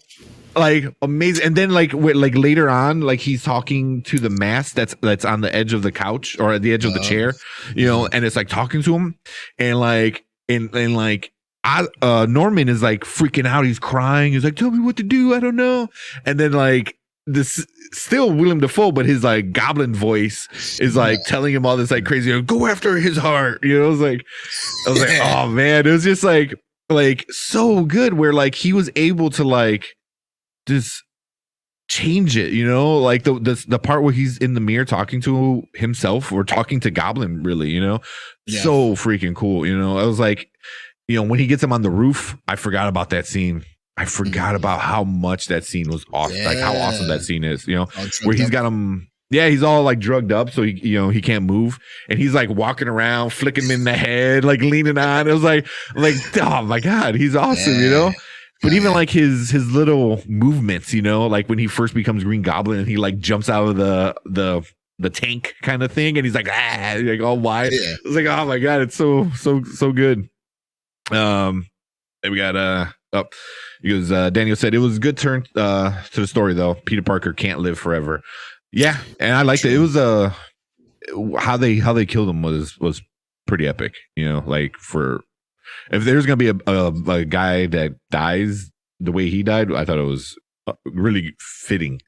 like amazing. And then like later on, like he's talking to the mask that's on the edge of the couch or at the edge of the chair, you know, and it's like talking to him, and like Norman is like freaking out. He's crying. He's like, tell me what to do. I don't know. And then like this still William Dafoe, but his like goblin voice is like telling him all this like crazy, go after his heart. You know, I was like, oh man, it was just like so good where like he was able to like just change it, you know, like the part where he's in the mirror talking to himself or talking to Goblin, really, you know, so freaking cool. You know, I was like, you know, when he gets him on the roof, I forgot about that scene. I forgot about how much that scene was awesome, like how awesome that scene is, you know, where he's got him. Yeah, he's all like drugged up, so he can't move, and he's like walking around, flicking him in the head, like leaning on. It was like, oh my God, he's awesome, you know. But even like his little movements, you know, like when he first becomes Green Goblin and he like jumps out of the tank kind of thing, and he's like like all wide. Yeah. It's like, oh my God, it's so good. And we got because Daniel said it was a good turn to the story though. Peter Parker can't live forever. Yeah, and I liked it. It was how they killed him was pretty epic. You know, like if there's gonna be a guy that dies the way he died, I thought it was really fitting.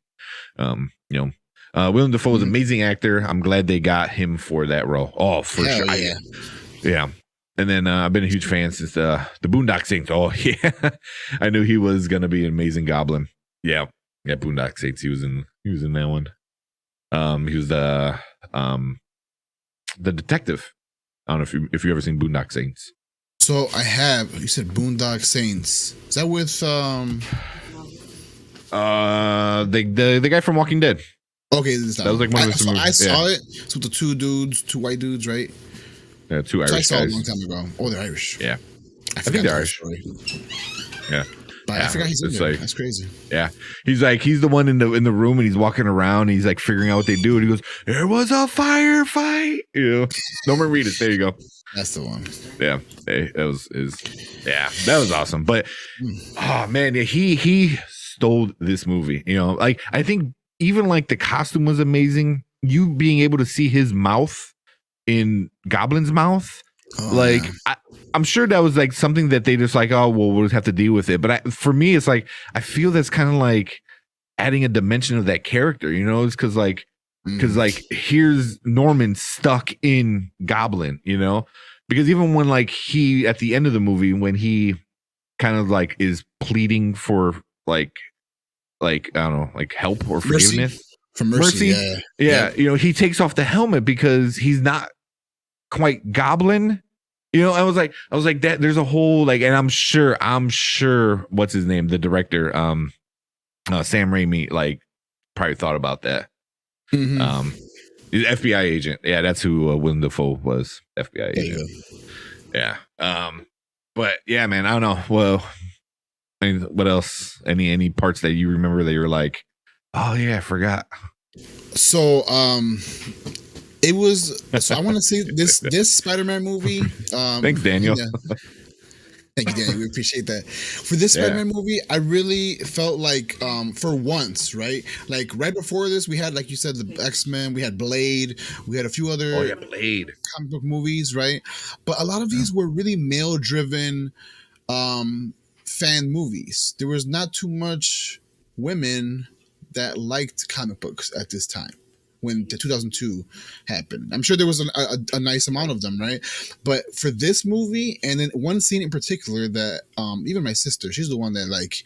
You know, Willem Dafoe is an amazing actor. I'm glad they got him for that role. Oh, for sure. Yeah. And then I've been a huge fan since the Boondock Saints. Oh yeah, I knew he was gonna be an amazing Goblin. Yeah, Boondock Saints. He was in that one. He was the detective. I don't know if you ever seen Boondock Saints. So I have. You said Boondock Saints. Is that with the guy from Walking Dead? Okay, that was like one of the movies. I saw it. It's with the two white dudes, right? Yeah, two Irish guys. I saw it a long time ago. Oh, they're Irish. Yeah, I think they're Irish. Yeah. But I forgot he's in there. Like, that's crazy. Yeah, he's the one in the room, and he's walking around. And he's like figuring out what they do, and he goes, "There was a firefight." You know, Norman Reedus. There you go. That's the one. Yeah, that was awesome. But oh man, he stole this movie. You know, like I think even like the costume was amazing. You being able to see his mouth in Goblin's mouth. Like I'm sure that was like something that they just like, oh well, we'll have to deal with it. But for me, it's like I feel that's kind of like adding a dimension of that character, you know? It's because like here's Norman stuck in Goblin, you know? Because even when like he at the end of the movie, when he kind of like is pleading for like I don't know, like help or forgiveness. From Mercy. Yeah. Yep. You know, he takes off the helmet because he's not quite goblin. You know, I was like that. There's a whole like, and I'm sure, what's his name, the director, Sam Raimi, like probably thought about that. Mm-hmm. The FBI agent. Yeah, that's who Willem Dafoe was. FBI agent. Yeah. But yeah, man, I don't know. Well, I mean, what else? Any parts that you remember that you're like, oh yeah, I forgot. So it was, so I want to say this Spider-Man movie. Thanks, Daniel. Yeah. Thank you, Daniel. We appreciate that. For this Spider-Man movie, I really felt like for once, right? Like right before this, we had, like you said, the X-Men, we had Blade, we had a few other Blade comic book movies, right? But a lot of these were really male-driven fan movies. There was not too much women that liked comic books at this time when the 2002 happened. I'm sure there was a nice amount of them, right? But for this movie, and then one scene in particular that even my sister, she's the one that like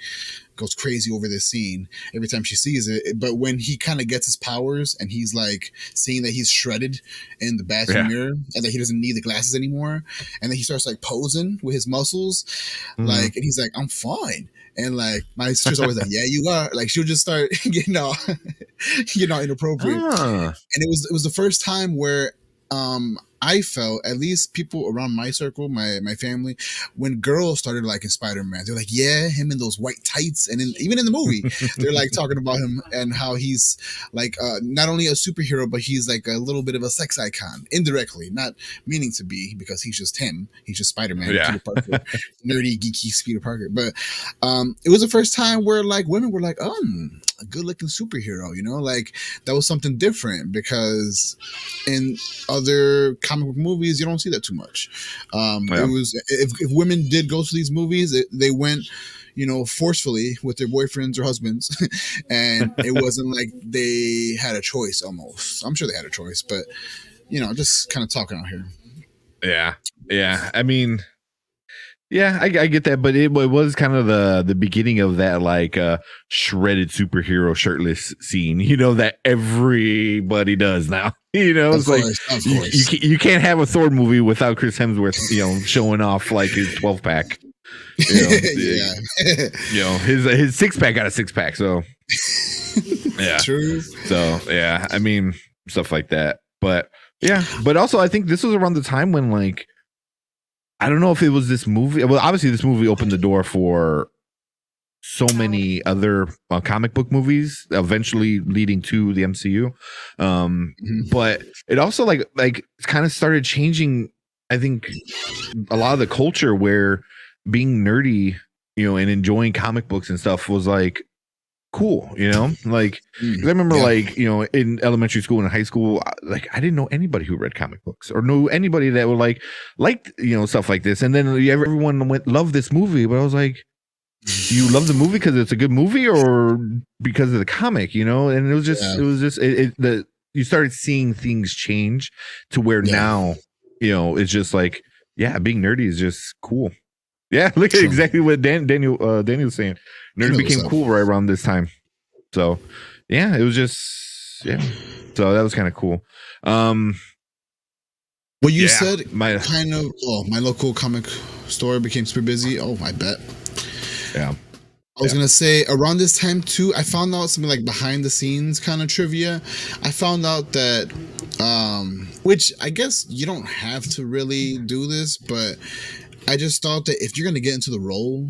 goes crazy over this scene every time she sees it. But when he kind of gets his powers and he's like seeing that he's shredded in the bathroom mirror and that he doesn't need the glasses anymore, and then he starts like posing with his muscles, like, and he's like, I'm fine. And like my sister's always like, yeah, you are. Like she'll just start getting all inappropriate. And it was the first time where I felt, at least people around my circle, my family, when girls started liking Spider-Man, they're like, yeah, him in those white tights. And even in the movie, they're like talking about him and how he's like not only a superhero, but he's like a little bit of a sex icon, indirectly, not meaning to be, because he's just him. He's just Spider-Man, Peter Parker, nerdy, geeky Peter Parker. But it was the first time where like women were like, a good-looking superhero, you know, like that was something different, because in other comic book movies you don't see that too much. It was, if women did go to these movies, they went, you know, forcefully with their boyfriends or husbands, and it wasn't like they had a choice. Almost, I'm sure they had a choice, but you know, just kind of talking out here. Yeah, I mean, yeah, I get that, but it was kind of the beginning of that like shredded superhero shirtless scene, you know, that everybody does now. You know, it's like you can't have a Thor movie without Chris Hemsworth, you know, showing off like his 12-pack. You know, you know, his 6-pack got a 6-pack, so yeah, true. So yeah, I mean, stuff like that, but yeah, but also I think this was around the time when like, I don't know if it was this movie. Well, obviously this movie opened the door for so many other comic book movies, eventually leading to the MCU. But it also like kind of started changing, I think, a lot of the culture where being nerdy, you know, and enjoying comic books and stuff was like cool, you know, like, 'cause I remember like, you know, in elementary school and high school, like I didn't know anybody who read comic books or knew anybody that would like, you know, stuff like this. And then everyone loved this movie, but I was like, do you love the movie because it's a good movie or because of the comic, you know? And it was just you started seeing things change to where now, you know, it's just like, yeah, being nerdy is just cool. Yeah, look at exactly what Daniel was saying. Nerd became cool right around this time. So, yeah, it was just, so that was kind of cool. Well, you said my local comic store became super busy. Oh, I bet. Yeah. I was going to say around this time too, I found out something like behind the scenes kind of trivia. I found out that, which I guess you don't have to really do this, but I just thought that if you're going to get into the role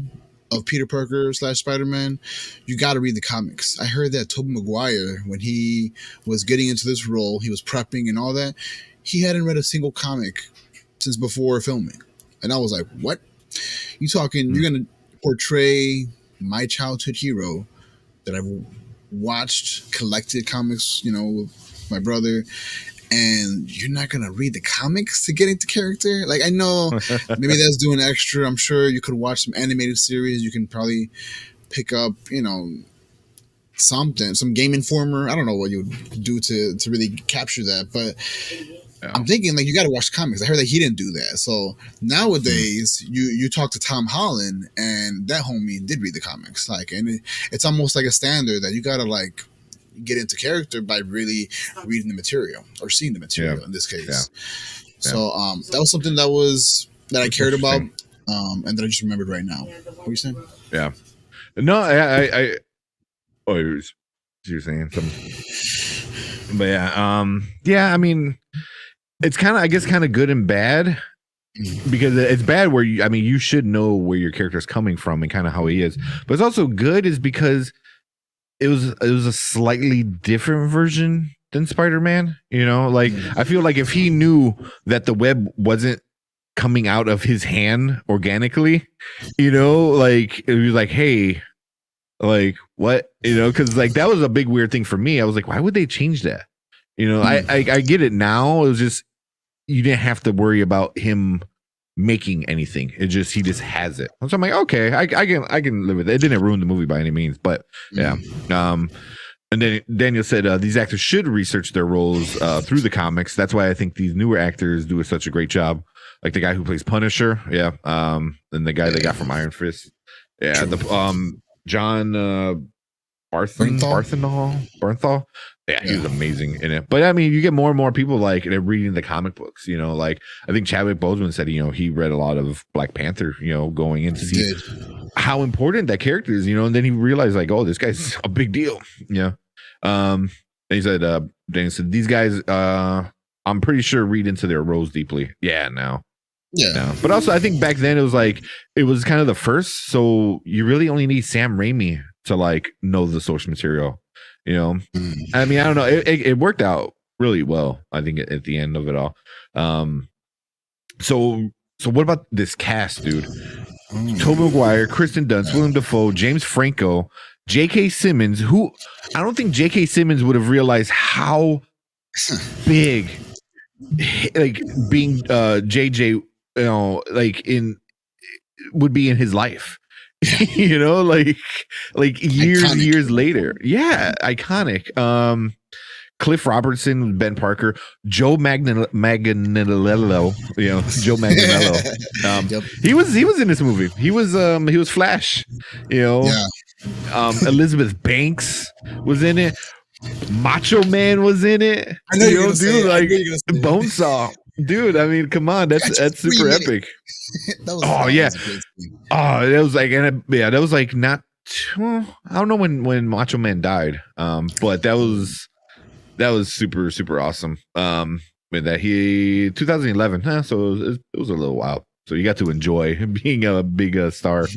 of Peter Parker / Spider-Man, you got to read the comics. I heard that Tobey Maguire, when he was getting into this role, he was prepping and all that, he hadn't read a single comic since before filming. And I was like, what? You talking, you're going to portray my childhood hero that I've watched, collected comics, you know, with my brother, and you're not going to read the comics to get into character? Like, I know maybe that's doing extra. I'm sure you could watch some animated series. You can probably pick up, you know, something, some Game Informer. I don't know what you would do to really capture that, but I'm thinking like you got to watch the comics. I heard that he didn't do that. So nowadays you talk to Tom Holland and that homie did read the comics. Like, and it's almost like a standard that you got to like get into character by really reading the material or seeing the material in this case. So that was something that I cared about, and that I just remembered right now. What are you saying? Yeah. No, I oh, you're saying something. But yeah, I mean, it's kind of, I guess, kind of good and bad, because it's bad where you should know where your character's coming from and kind of how he is, but it's also good is because it was a slightly different version than Spider-Man. Like I feel like if he knew that the web wasn't coming out of his hand organically, like it was like, hey, like what, because like that was a big weird thing for me. I was like, why would they change that? I get it now. It was just, you didn't have to worry about him making anything. He just has it. So I'm like, okay, I can live with it. It didn't ruin the movie by any means, but yeah. And then Daniel said these actors should research their roles through the comics. That's why I think these newer actors do such a great job. Like the guy who plays Punisher, and the guy they got from Iron Fist, the John Barnthal. Yeah, he was amazing in it. But I mean, you get more and more people like they're reading the comic books. Like I think Chadwick Boseman said, he read a lot of Black Panther. Going in to see how important that character is. And then he realized like, oh, this guy's a big deal. And he said, Daniel said, these guys, I'm pretty sure read into their roles deeply. Yeah, now. Yeah. No. But also, I think back then it was kind of the first, so you really only need Sam Raimi to like know the source material. I mean, I don't know. It worked out really well, I think, at the end of it all. So what about this cast, dude? Tobey Maguire, Kristen Dunst, Willem Dafoe, James Franco, J.K. Simmons, who I don't think J.K. Simmons would have realized how big, like being JJ, would be in his life. like years later. Yeah, iconic. Cliff Robertson, Ben Parker, Joe Manganiello, Joe Manganiello. He was in this movie. He was Flash, Elizabeth Banks was in it. Macho Man was in it. I know dude, like Bonesaw. Dude, I mean, come on, that's super epic. That was like, that was like not. I don't know when Macho Man died, but that was super super awesome. With that 2011, so it was a little while. So you got to enjoy being a big star,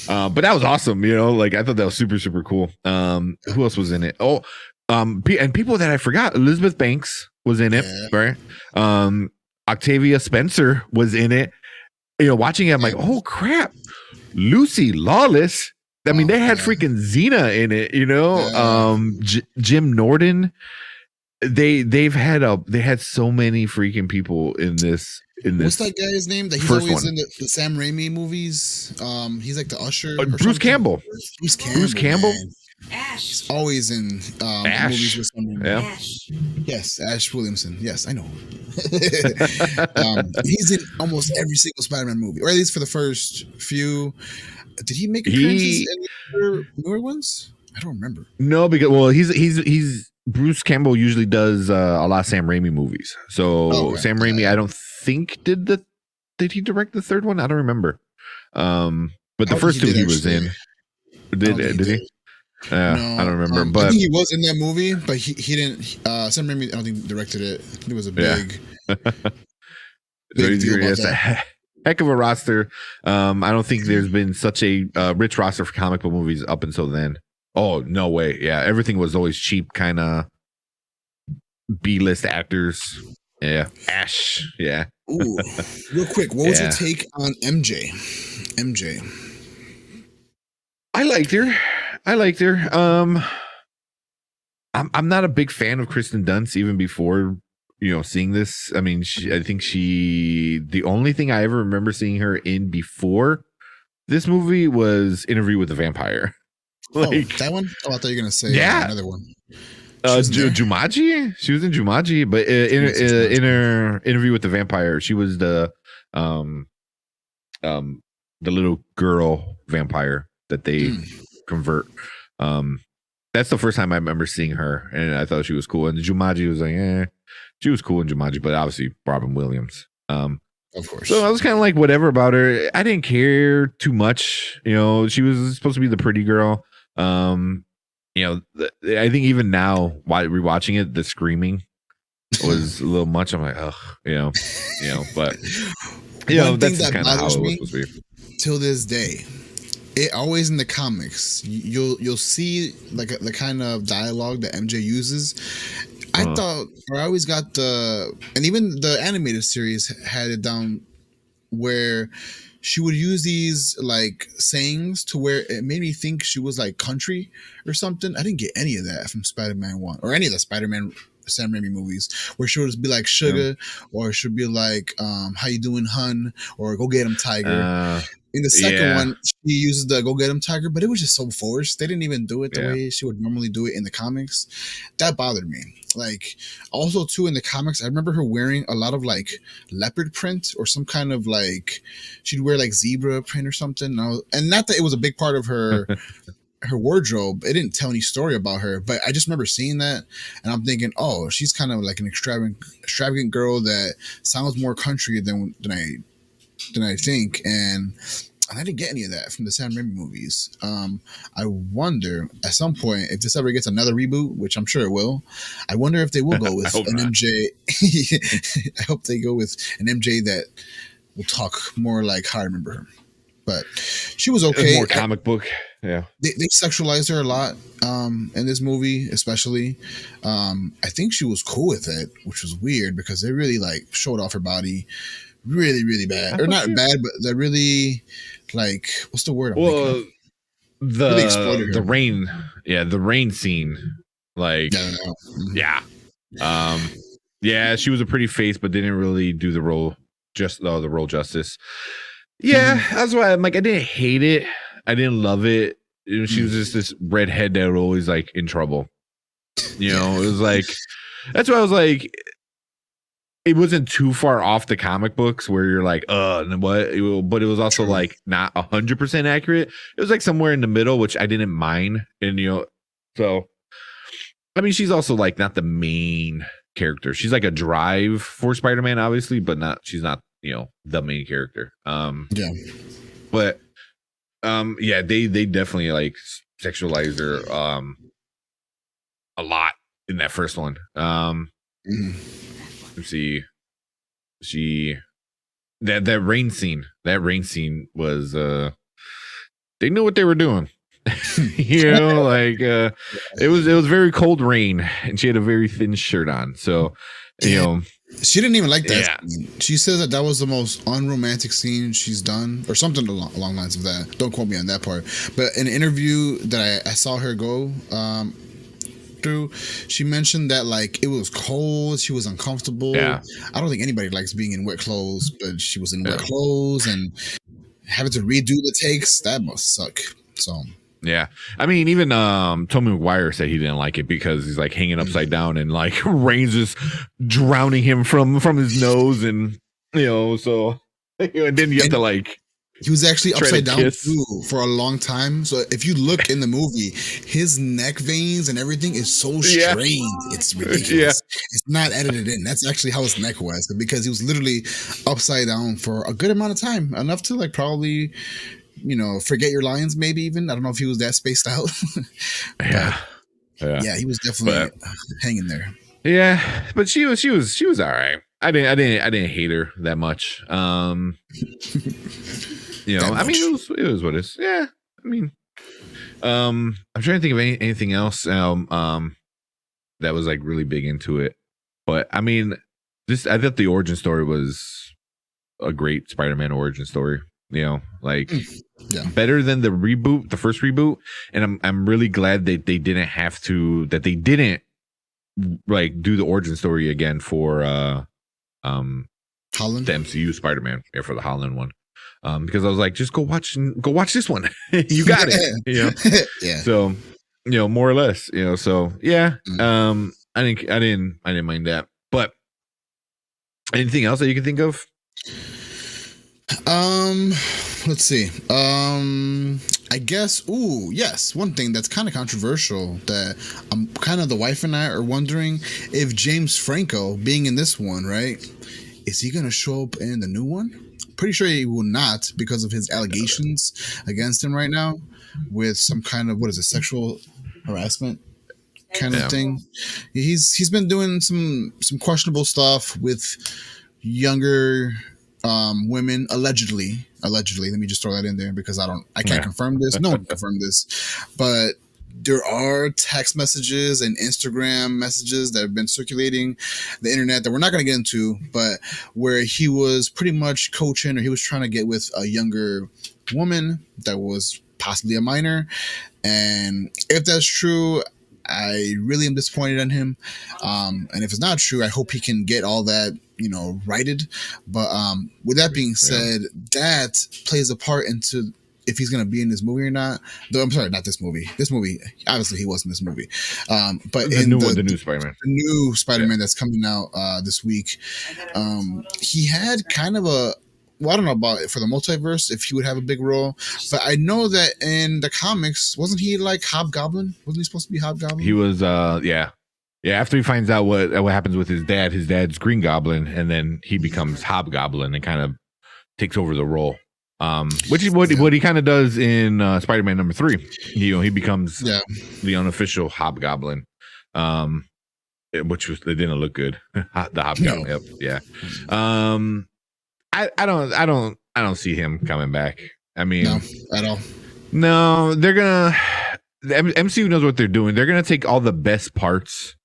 but that was awesome. Like I thought that was super super cool. Who else was in it? Oh, and people that I forgot. Elizabeth Banks was in it, right? Octavia Spencer was in it. Watching it, I'm like, oh crap, Lucy Lawless. I mean, they had freaking Xena in it. Jim Norton. They had so many freaking people in this. What's that guy's name? That he's always in the Sam Raimi movies. He's like the usher. Bruce Campbell. Bruce Campbell. Man. Ash. He's always in movies with someone. Yeah. Ash. Yes, Ash Williamson. Yes, I know. He's in almost every single Spider-Man movie, or at least for the first few. Did he make appearances in newer ones? I don't remember. No, because he's Bruce Campbell usually does a lot of Sam Raimi movies. So Sam Raimi, I don't think did he direct the third one? I don't remember. But the first two he was in. Did he? Yeah, no, I don't remember, but I think he was in that movie, but he didn't. Sam Raimi, I don't think directed it. I think it was a big. Big deal about that. Heck of a roster. I don't think there's been such a rich roster for comic book movies up until then. Oh no way! Yeah, everything was always cheap, kind of B-list actors. Yeah, Ash. Yeah. Ooh, real quick, what was your take on MJ? I liked her. I'm not a big fan of Kristen Dunst even before seeing this. I mean, I think the only thing I ever remember seeing her in before this movie was Interview with the Vampire. Like that one? Oh, I thought you were gonna say another one. Jumanji. She was in Jumanji, but in her Interview with the Vampire, she was the little girl vampire that they convert. that's the first time I remember seeing her, and I thought she was cool. And Jumanji was like, she was cool in Jumanji, but obviously Robin Williams. Of course. So I was kind of like whatever about her. I didn't care too much. You know, she was supposed to be the pretty girl. You know, I think even now, while rewatching it, the screaming was a little much. I'm like, oh, you know, but that's just kind of how it was supposed to be. Till this day, it always in the comics, you'll see like the kind of dialogue that MJ uses. I thought, or I always got and even the animated series had it down where she would use these like sayings to where it made me think she was like country or something. I didn't get any of that from Spider-Man 1 or any of the Spider-Man Sam Raimi movies, where she would just be like sugar, or she'd be like how you doing, hun, or go get him, tiger. In the second one, she uses the "Go Get Him, Tiger," but it was just so forced. They didn't even do it the way she would normally do it in the comics. That bothered me. Like, also too in the comics, I remember her wearing a lot of like leopard print or some kind of like she'd wear like zebra print or something. And not that it was a big part of her her wardrobe. It didn't tell any story about her, but I just remember seeing that, and I'm thinking, oh, she's kind of like an extravagant girl that sounds more country than I think, and I didn't get any of that from the Sam Raimi movies. I wonder at some point if this ever gets another reboot, which I'm sure it will. I wonder if they will go with an MJ. I hope they go with an MJ that will talk more like how I remember her. But she was okay. More comic book. Yeah. They sexualized her a lot in this movie, especially. I think she was cool with it, which was weird because they really like showed off her body really, really bad. Or not bad, but they're really like, what's the word? Really the rain. Yeah, the rain scene. Like, yeah, she was a pretty face, but didn't really do the role justice. Yeah, that's why I'm like, I didn't hate it. I didn't love it. You know, she was just this redhead that was always like in trouble. You know, it was like, that's why I was like, it wasn't too far off the comic books where you're like, what? But it was also like not 100% accurate. It was like somewhere in the middle, which I didn't mind. And, you know, so, I mean, she's also like not the main character. She's like a drive for Spider-Man, obviously, but she's not, you know, the main character. But they definitely like sexualized her a lot in that first one. Let's see, that rain scene was they knew what they were doing. You know, like it was very cold rain, and she had a very thin shirt on, so you know. She didn't even like that. Yeah. She says that was the most unromantic scene she's done, or something along lines of that. Don't quote me on that part. But in an interview that I saw her go through, she mentioned that like it was cold, she was uncomfortable. I don't think anybody likes being in wet clothes, but she was in wet clothes and having to redo the takes. That must suck. So. Yeah, I mean, even Tobey Maguire said he didn't like it because he's like hanging upside down and like rain's just drowning him from his nose, and you know, so and then you have to like. He was actually upside down too for a long time. So if you look in the movie, his neck veins and everything is so strained. It's ridiculous. It's not edited in. That's actually how his neck was, because he was literally upside down for a good amount of time, enough to like probably, you know, forget your lines, maybe even. I don't know if he was that spaced out. Yeah, he was definitely hanging there. Yeah, but she was all right. I didn't hate her that much. You know, I mean, it was what it is. Yeah, I mean, I'm trying to think of anything else that was like really big into it. But I mean, I thought the origin story was a great Spider-Man origin story. You know, like better than the first reboot, and I'm really glad that they didn't like do the origin story again for Holland, the MCU Spider-Man, for the Holland one. Because I was like, just go watch this one. You got it. You know? So, you know, more or less, you know, so yeah. I didn't mind that. But anything else that you can think of? Let's see. I guess, yes, one thing that's kind of controversial that I'm kind of the wife and I are wondering if James Franco, being in this one, right, is he going to show up in the new one? Pretty sure he will not because of his allegations against him right now with some kind of, sexual harassment kind of thing. He's been doing some questionable stuff with younger women, allegedly. Let me just throw that in there because I can't confirm this. No one confirmed this, but there are text messages and Instagram messages that have been circulating the internet that we're not going to get into, but where he was pretty much coaching, or he was trying to get with a younger woman that was possibly a minor. And if that's true, I really am disappointed in him. And if it's not true, I hope he can get all that, righted. But with that being said, that plays a part into if he's going to be in this movie or not. Though I'm sorry, not this movie. This movie, obviously, he was in this movie. But the new Spider-Man, the new Spider-Man that's coming out this week, he had kind of a. Well, I don't know about it for the multiverse if he would have a big role, but I know that in the comics, wasn't he like Hobgoblin? Wasn't he supposed to be Hobgoblin? He was, yeah. After he finds out what happens with his dad's Green Goblin, and then he becomes Hobgoblin and kind of takes over the role. Which is what he kind of does in Spider-Man number 3. He becomes the unofficial Hobgoblin, which it didn't look good. The Hobgoblin, no. Yep, yeah. I don't see him coming back. I mean, no, at all. No, they're gonna. The MCU knows what they're doing. They're gonna take all the best parts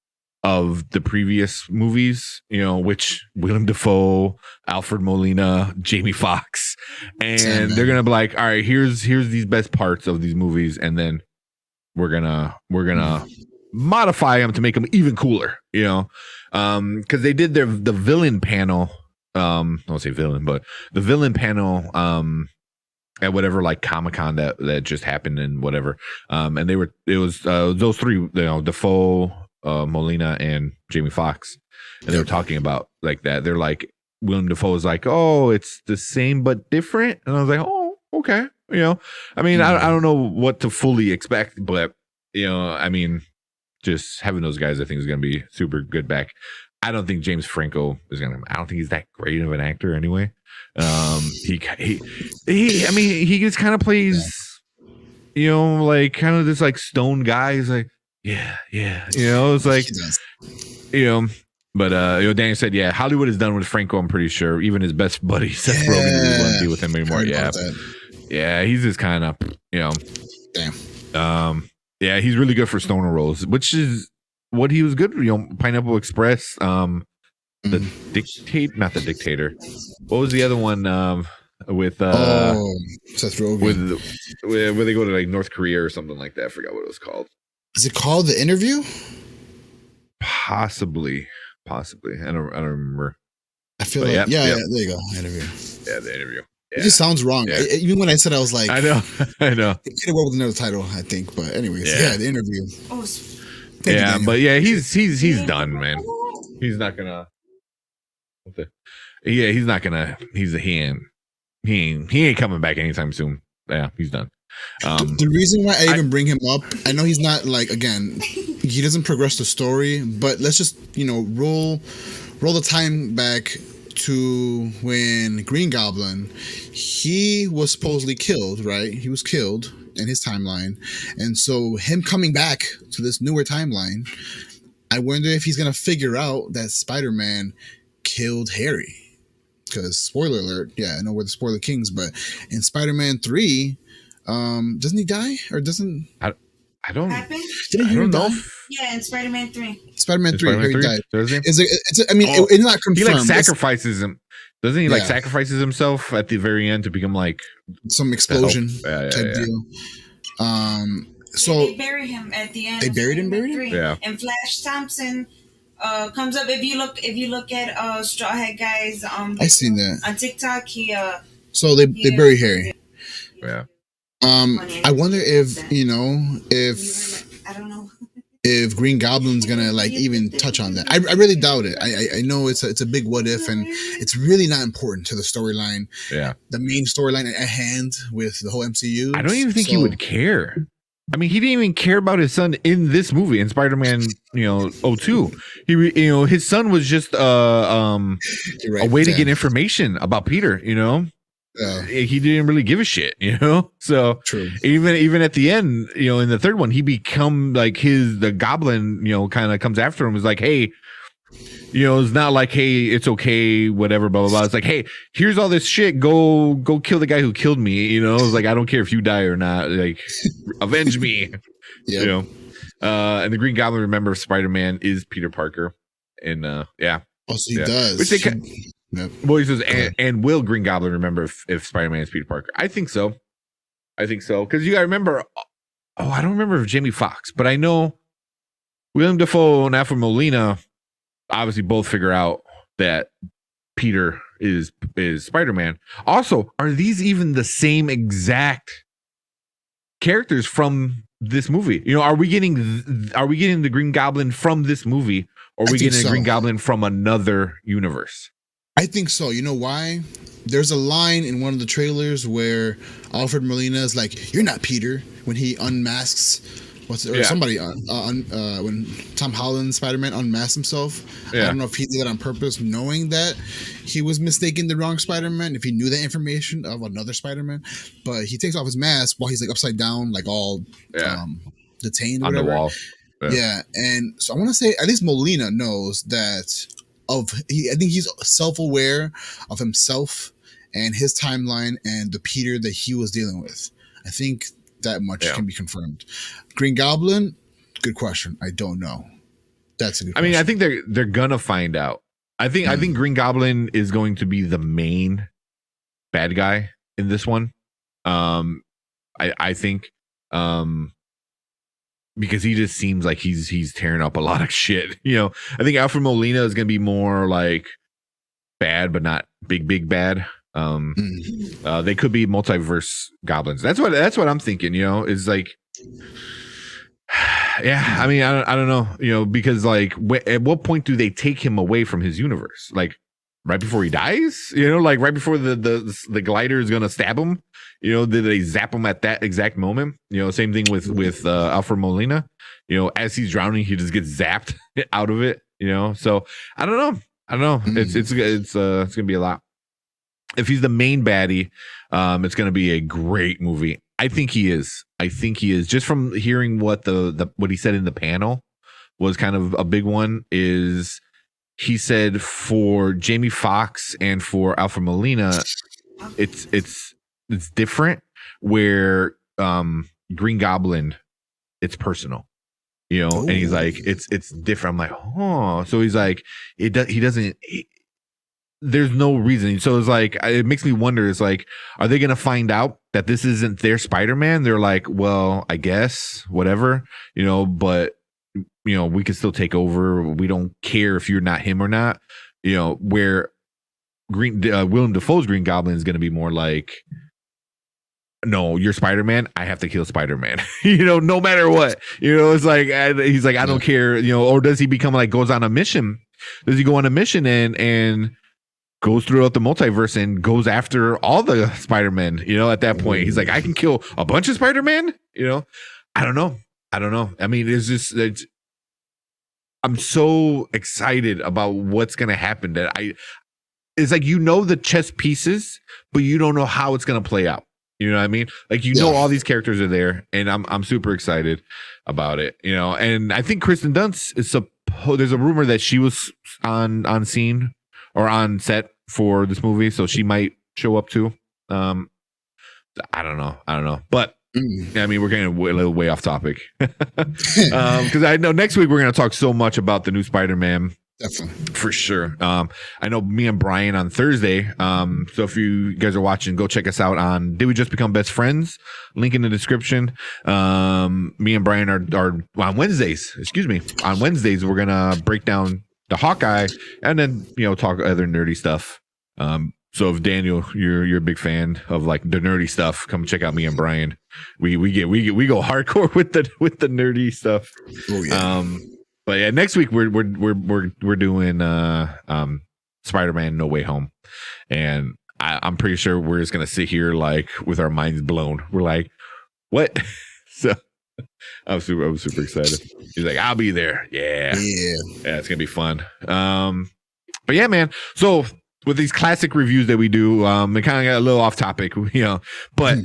of the previous movies, which Willem Dafoe, Alfred Molina, Jamie Foxx, and they're gonna be like, all right, here's these best parts of these movies, and then we're gonna modify them to make them even cooler, because they did the villain panel. I won't say villain, but the villain panel at whatever like Comic-Con that just happened and whatever. And it was those three, Dafoe, Molina, and Jamie Foxx. And they were talking about like that. They're like, Willem Dafoe is like, oh, it's the same but different. And I was like, oh, okay. I mean, I don't know what to fully expect, but I mean, just having those guys, I think is going to be super good back. I don't think James Franco is gonna. I don't think he's that great of an actor anyway. He just kind of plays, like kind of this like stone guy. He's like, yeah. It's like, But Daniel said, yeah, Hollywood is done with Franco. I'm pretty sure. Even his best buddy Seth Rogen doesn't want to be with him anymore. Yeah, he's just kind of, damn. Yeah, he's really good for stoner roles, which is what he was good. Pineapple Express, not the Dictator. What was the other one with Seth Rogen? Where they go to like North Korea or something like that. I forgot what it was called. Is it called The Interview? Possibly. I don't remember. I feel like there you go. Interview. Yeah, The Interview. Yeah. It just sounds wrong. Yeah. Even when I said, I was like, I know. It could have worked with another title, I think. But anyways, The Interview. But he's done, man. He's not gonna. He's not gonna. He ain't coming back anytime soon. Yeah, he's done. The reason why I even bring him up, I know he's not like, again, he doesn't progress the story, but let's just roll the time back to when Green Goblin, he was supposedly killed, right? He was killed in his timeline, and so him coming back to this newer timeline, I wonder if he's gonna figure out that Spider-Man killed Harry. Because spoiler alert, I know we're the spoiler kings, but in Spider-Man 3, doesn't he die or doesn't? I don't. Didn't Harry die? Yeah, in Spider-Man 3. Spider-Man 3, Harry died. Does he? It's not confirmed. He like sacrifices him. Doesn't he like sacrifices himself at the very end to become like some explosion type deal? So they bury him at the end. They buried him. Yeah. And Flash Thompson comes up. If you look at Straw Hat Guy's I seen that on TikTok. So they bury Harry. Yeah. I wonder if I don't know. if Green Goblin's gonna like even touch on that. I really doubt it. I know it's a big what if, and it's really not important to the storyline. Yeah, the main storyline at hand with the whole MCU. I don't even think he would care. I mean, he didn't even care about his son in this movie in Spider-Man, 02. His son was just a way to get information about Peter. He didn't really give a shit, So True. even at the end, in the third one, he become like the Goblin, kind of comes after him. Is like, hey, it's not like, hey, it's okay, whatever, blah blah blah. It's like, hey, here's all this shit. Go kill the guy who killed me. It's like, I don't care if you die or not. Like, avenge me. Yeah. And the Green Goblin, remember, Spider-Man is Peter Parker, and yeah. Also, he does. Which well, he says, and will Green Goblin remember if Spider-Man is Peter Parker? I think so. Because you gotta remember. Oh, I don't remember if Jamie Foxx, but I know William Dafoe and Alfred Molina obviously both figure out that Peter is Spider-Man. Also, are these even the same exact characters from this movie? Are we getting the Green Goblin from this movie, or are we getting a Green Goblin from another universe? I think so. You know why? There's a line in one of the trailers where Alfred Molina is like, "You're not Peter," when he unmasks somebody when Tom Holland Spider-Man unmasked himself. Yeah. I don't know if he did that on purpose, knowing that he was mistaken the wrong Spider-Man, if he knew that information of another Spider-Man. But he takes off his mask while he's like upside down, like all detained or on whatever. The wall. Yeah, and so I want to say at least Molina knows that I think he's self-aware of himself and his timeline and the Peter that he was dealing with. I think that much can be confirmed. Green Goblin, good question. I don't know. That's a good question. I think they're gonna find out. I think Green Goblin is going to be the main bad guy in this one. I think because he just seems like he's tearing up a lot of shit. I think Alfred Molina is gonna be more like bad, but not big bad. They could be multiverse goblins. That's what I'm thinking. Is like, yeah. I mean, I don't know. Because like, at what point do they take him away from his universe? Like right before he dies? Like right before the glider is gonna stab him. Did they zap him at that exact moment? Same thing with Alfred Molina. As he's drowning, he just gets zapped out of it. So I don't know. It's gonna be a lot. If he's the main baddie, it's going to be a great movie. I think he is. Just from hearing what what he said in the panel was kind of a big one. Is he said for Jamie Foxx and for Alfred Molina, it's different. Where Green Goblin, it's personal. And he's like, it's different. I'm like, oh, so he's like, he doesn't. There's no reason. So it's like, it makes me wonder, it's like, are they going to find out that this isn't their Spider-Man? They're like, well, I guess, whatever, but, we can still take over. We don't care if you're not him or not, where Willem Dafoe's Green Goblin is going to be more like, no, you're Spider-Man. I have to kill Spider-Man, no matter what, it's like, he's like, I don't care, or does he become like, goes on a mission? Does he go on a mission and goes throughout the multiverse and goes after all the Spider-Men, at that point? He's like, I can kill a bunch of Spider-Man, I don't know. I mean, I'm so excited about what's going to happen that it's like, the chess pieces, but you don't know how it's going to play out. You know what I mean? Like, all these characters are there, and I'm super excited about it, and I think Kristen Dunst there's a rumor that she was on scene or on set for this movie, so she might show up too. I don't know, but I mean, we're getting a little way off topic because I know next week we're going to talk so much about the new Spider-Man. Definitely, for sure. I know me and Brian on Thursday. So if you guys are watching, go check us out on Did We Just Become Best Friends? Link in the description. Me and Brian are on Wednesdays. Excuse me. On Wednesdays, we're gonna break down the Hawkeye and then talk other nerdy stuff. So if Daniel, you're a big fan of like the nerdy stuff, come check out me and Brian. We go hardcore with the nerdy stuff. Oh yeah. But yeah, next week we're doing Spider-Man No Way Home, and I'm pretty sure we're just gonna sit here like with our minds blown. We're like, what? So I'm super excited. He's like, I'll be there. Yeah, it's gonna be fun. But yeah, man. So with these classic reviews that we do, it kind of got a little off topic, but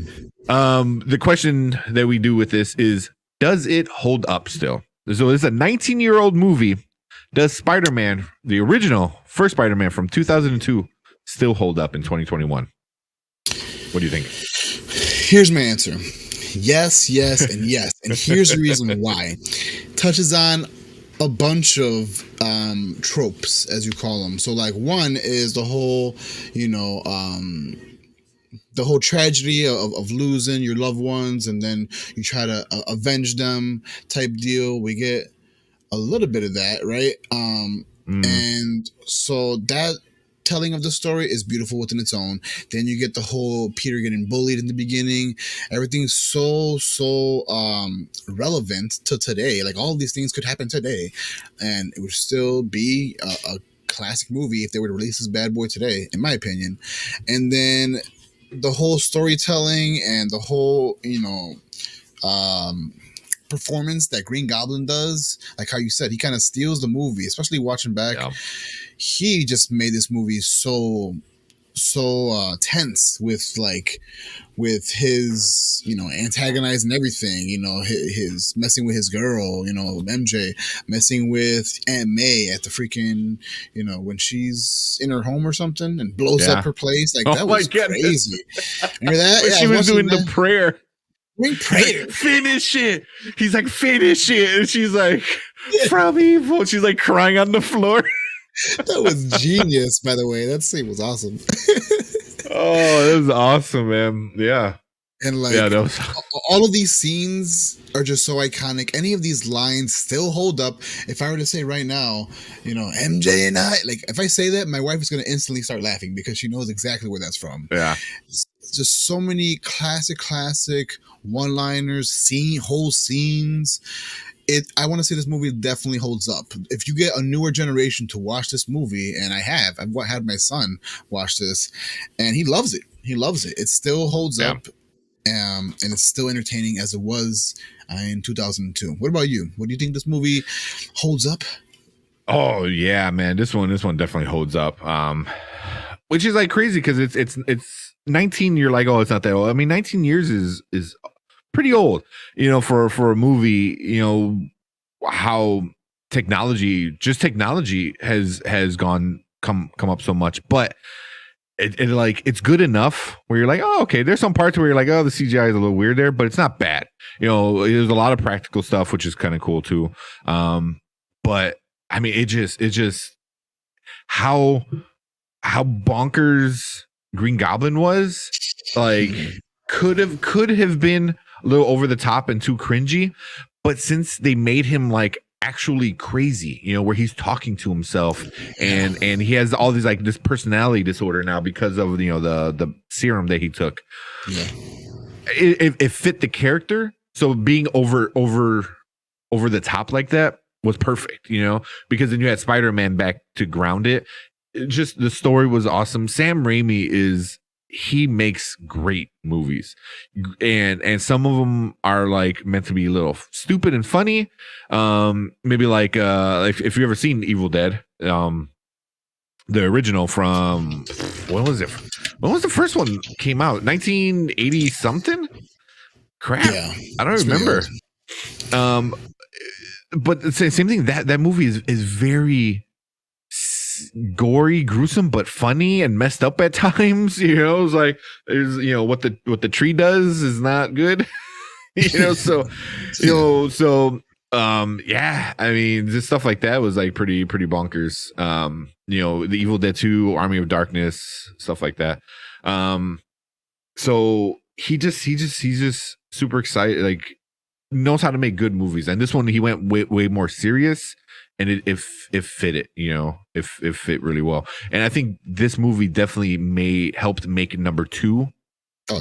the question that we do with this is, does it hold up still? So it's a 19-year-old movie. Does Spider-Man, the original first Spider-Man from 2002, still hold up in 2021? What do you think? Here's my answer. Yes, and yes. And here's the reason why. Touches on a bunch of tropes, as you call them. So like one is the whole, the whole tragedy of losing your loved ones and then you try to avenge them type deal. We get a little bit of that, right? And so that telling of the story is beautiful within its own. Then you get the whole Peter getting bullied in the beginning. Everything's so relevant to today. Like all of these things could happen today and it would still be a classic movie if they were to release this bad boy today, in my opinion. And then the whole storytelling and the whole, performance that Green Goblin does, like how you said, he kind of steals the movie, especially watching back. Yeah. He just made this movie so tense with his, antagonizing everything, his messing with his girl, MJ, messing with Aunt May at the freaking, when she's in her home or something and blows up her place. Like, that was crazy. Remember that? When she was doing the prayer. Finish it. He's like, finish it. And she's like, from evil. She's like crying on the floor. That was genius, by the way. That scene was awesome. Oh, that was awesome, man. Yeah. And like, all of these scenes are just so iconic. Any of these lines still hold up. If I were to say right now, MJ and I, like, if I say that, my wife is going to instantly start laughing because she knows exactly where that's from. Yeah. It's just so many classic one-liners, whole scenes. I want to say this movie definitely holds up. If you get a newer generation to watch this movie, and I've had my son watch this, and he loves it. It still holds up. And it's still entertaining as it was in 2002. What about you? What do you think this movie holds up? Oh yeah, man, this one definitely holds up. Which is like crazy because it's 19. You're like, oh, it's not that old. I mean, 19 years is pretty old, for a movie. How technology has come up so much, but it's good enough where you're like, oh, okay, there's some parts where you're like, oh, the CGI is a little weird there, but it's not bad. There's a lot of practical stuff, which is kind of cool too. But I mean, it just how bonkers Green Goblin was, like, could have been a little over the top and too cringy, but since they made him like actually crazy, where he's talking to himself and he has all these like this personality disorder now because of the serum that he took. Yeah. It fit the character, so being over the top like that was perfect, because then you had Spider-Man back to ground it. Just the story was awesome. Sam Raimi he makes great movies, and some of them are like meant to be a little stupid and funny. Maybe like if you ever seen Evil Dead, the original from when was it? When was the first one came out? 1980 something? Crap, yeah, I don't remember. But the same thing. That movie is very gory, gruesome, but funny and messed up at times. It's like there's what the tree does is not good. So yeah, I mean, just stuff like that was like pretty bonkers. The Evil Dead 2, Army of Darkness, stuff like that. So he's just super excited. Like, knows how to make good movies, and this one he went way more serious, and it fit it, it fit really well. And I think this movie definitely helped make number 2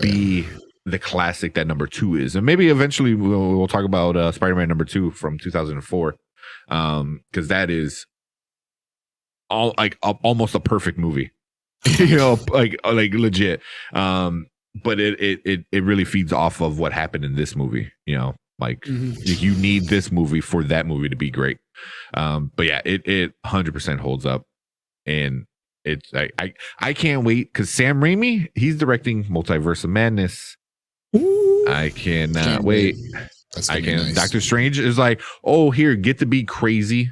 be the classic that number 2 is. And maybe eventually we'll talk about Spider-Man number 2 from 2004, because that is almost a perfect movie. like legit. But it really feeds off of what happened in this movie. You need this movie for that movie to be great. But yeah, it 100% holds up, and it's I can't wait because Sam Raimi, he's directing Multiverse of Madness. Ooh, I cannot wait. I can. Nice. Doctor Strange is like, oh, here, get to be crazy,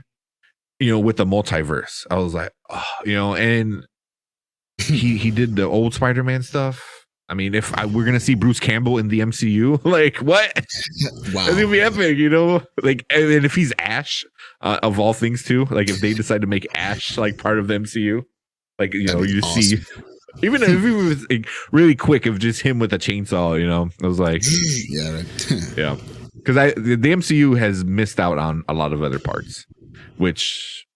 with the multiverse. I was like, oh, and he did the old Spider-Man stuff. I mean, if we're gonna see Bruce Campbell in the MCU, like what? Wow, that's gonna be epic, Like, and if he's Ash, of all things too, like if they decide to make Ash like part of the MCU, like you awesome. See, even if it was like, really quick, of just him with a chainsaw, I was like, yeah, right. Yeah, because the MCU has missed out on a lot of other parts, which